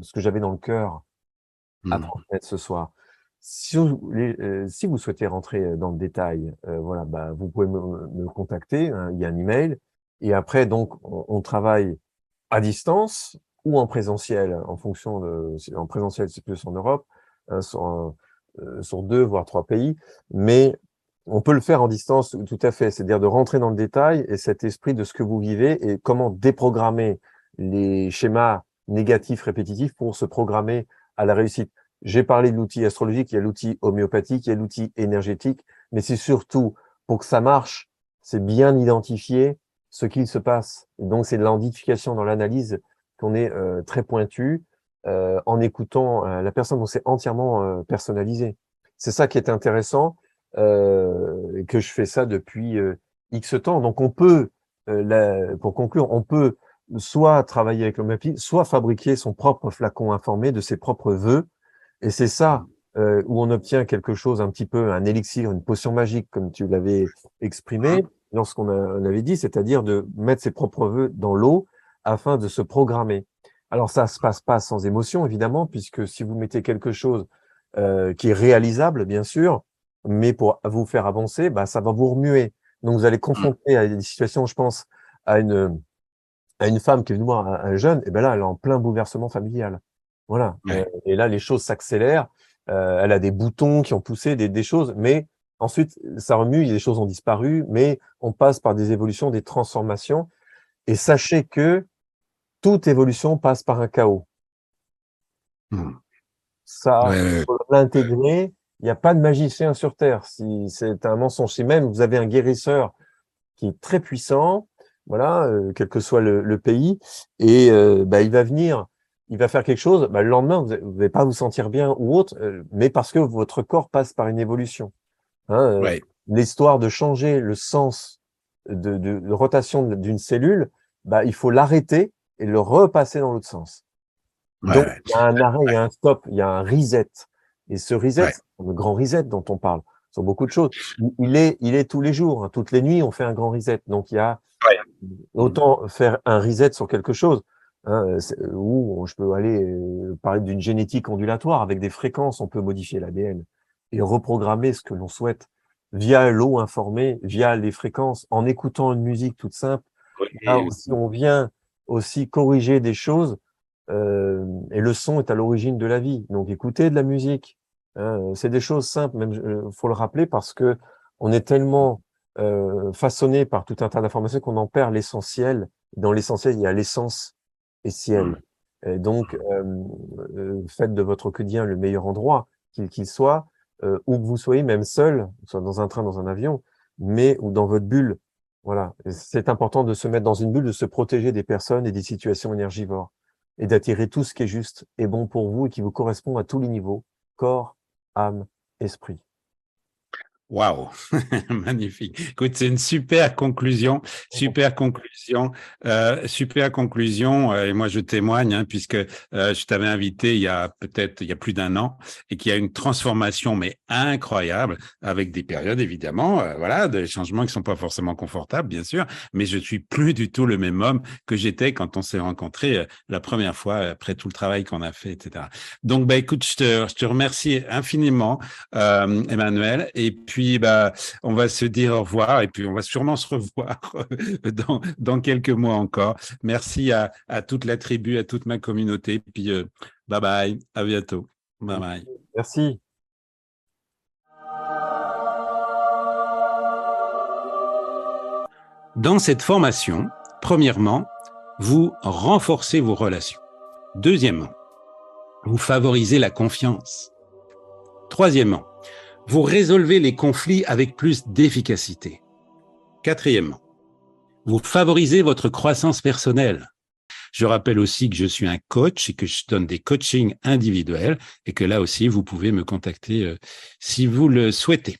ce que j'avais dans le cœur à Hmm. transmettre ce soir. Si vous souhaitez rentrer dans le détail, voilà, bah, vous pouvez me contacter, hein, il y a un email. Et après, donc, on travaille à distance ou en présentiel, en fonction en présentiel, c'est plus en Europe, sur 2 voire 3 pays. Mais on peut le faire en distance, tout à fait. C'est-à-dire de rentrer dans le détail et cet esprit de ce que vous vivez et comment déprogrammer les schémas négatifs répétitifs pour se programmer à la réussite. J'ai parlé de l'outil astrologique, il y a l'outil homéopathique, il y a l'outil énergétique, mais c'est surtout, pour que ça marche, c'est bien identifier ce qu'il se passe. Donc, c'est de l'identification dans l'analyse qu'on est très pointu en écoutant la personne, dont c'est entièrement personnalisé. C'est ça qui est intéressant, et que je fais ça depuis X temps. Donc, on peut, pour conclure, on peut soit travailler avec l'homéopathie, soit fabriquer son propre flacon informé de ses propres vœux. Et c'est ça où on obtient quelque chose, un petit peu, un élixir, une potion magique, comme tu l'avais exprimé lorsqu'on on avait dit, c'est-à-dire de mettre ses propres vœux dans l'eau afin de se programmer. Alors ça se passe pas sans émotion, évidemment, puisque si vous mettez quelque chose qui est réalisable, bien sûr, mais pour vous faire avancer, bah, ça va vous remuer. Donc vous allez confronter à des situations, je pense, à une femme qui est venue voir un jeune, et ben là, elle est en plein bouleversement familial. Voilà. Ouais. Et là, les choses s'accélèrent. Elle a des boutons qui ont poussé, des choses, mais ensuite, ça remue, des choses ont disparu, mais on passe par des évolutions, des transformations. Et sachez que toute évolution passe par un chaos. Hmm. Ça, Ouais, ouais, faut l'intégrer. Il n'y a pas de magicien sur Terre. Si c'est un mensonge, si même vous avez un guérisseur qui est très puissant, voilà, quel que soit le pays, et bah, il va venir, il va faire quelque chose, bah, le lendemain, vous n'allez pas vous sentir bien ou autre, mais parce que votre corps passe par une évolution. Hein, ouais. l'histoire de changer le sens de rotation d'une cellule, bah, il faut l'arrêter et le repasser dans l'autre sens. Ouais, Donc, ouais, il y a un arrêt, il y a un stop, il y a un reset. Et ce reset, ouais. le grand reset dont on parle, sur beaucoup de choses, il est tous les jours, hein. Toutes les nuits, on fait un grand reset. Donc, il y a Hmm. autant faire un reset sur quelque chose, hein, où je peux aller parler d'une génétique ondulatoire avec des fréquences, on peut modifier l'ADN et reprogrammer ce que l'on souhaite via l'eau informée, via les fréquences, en écoutant une musique toute simple. Là Oui, aussi, on vient aussi corriger des choses, et le son est à l'origine de la vie. Donc, écouter de la musique, hein, c'est des choses simples, même, faut le rappeler, parce que on est tellement façonné par tout un tas d'informations qu'on en perd l'essentiel. Dans l'essentiel, il y a l'essence et ciel. Et donc, faites de votre quotidien le meilleur endroit, qu'il soit, où que vous soyez, même seul, soit dans un train, dans un avion, mais ou dans votre bulle. Voilà. Et c'est important de se mettre dans une bulle, de se protéger des personnes et des situations énergivores, et d'attirer tout ce qui est juste et bon pour vous et qui vous correspond à tous les niveaux, corps, âme, esprit. waouh, magnifique. Écoute, c'est une super conclusion, super conclusion, super conclusion. Et moi, je témoigne, hein, puisque je t'avais invité il y a plus d'un an, et qu'il y a une transformation, mais incroyable, avec des périodes évidemment, voilà, des changements qui sont pas forcément confortables, bien sûr, mais je suis plus du tout le même homme que j'étais quand on s'est rencontrés la première fois, après tout le travail qu'on a fait, etc. Donc, bah, écoute, je te remercie infiniment, Emmanuel, et puis bah, on va se dire au revoir et puis on va sûrement se revoir dans quelques mois encore. Merci à toute la tribu, à toute ma communauté. Puis bye bye, à bientôt. Bye bye. Merci. Dans cette formation, premièrement, vous renforcez vos relations. Deuxièmement, vous favorisez la confiance. Troisièmement, vous résolvez les conflits avec plus d'efficacité. Quatrièmement, vous favorisez votre croissance personnelle. Je rappelle aussi que je suis un coach et que je donne des coachings individuels et que là aussi, vous pouvez me contacter si vous le souhaitez.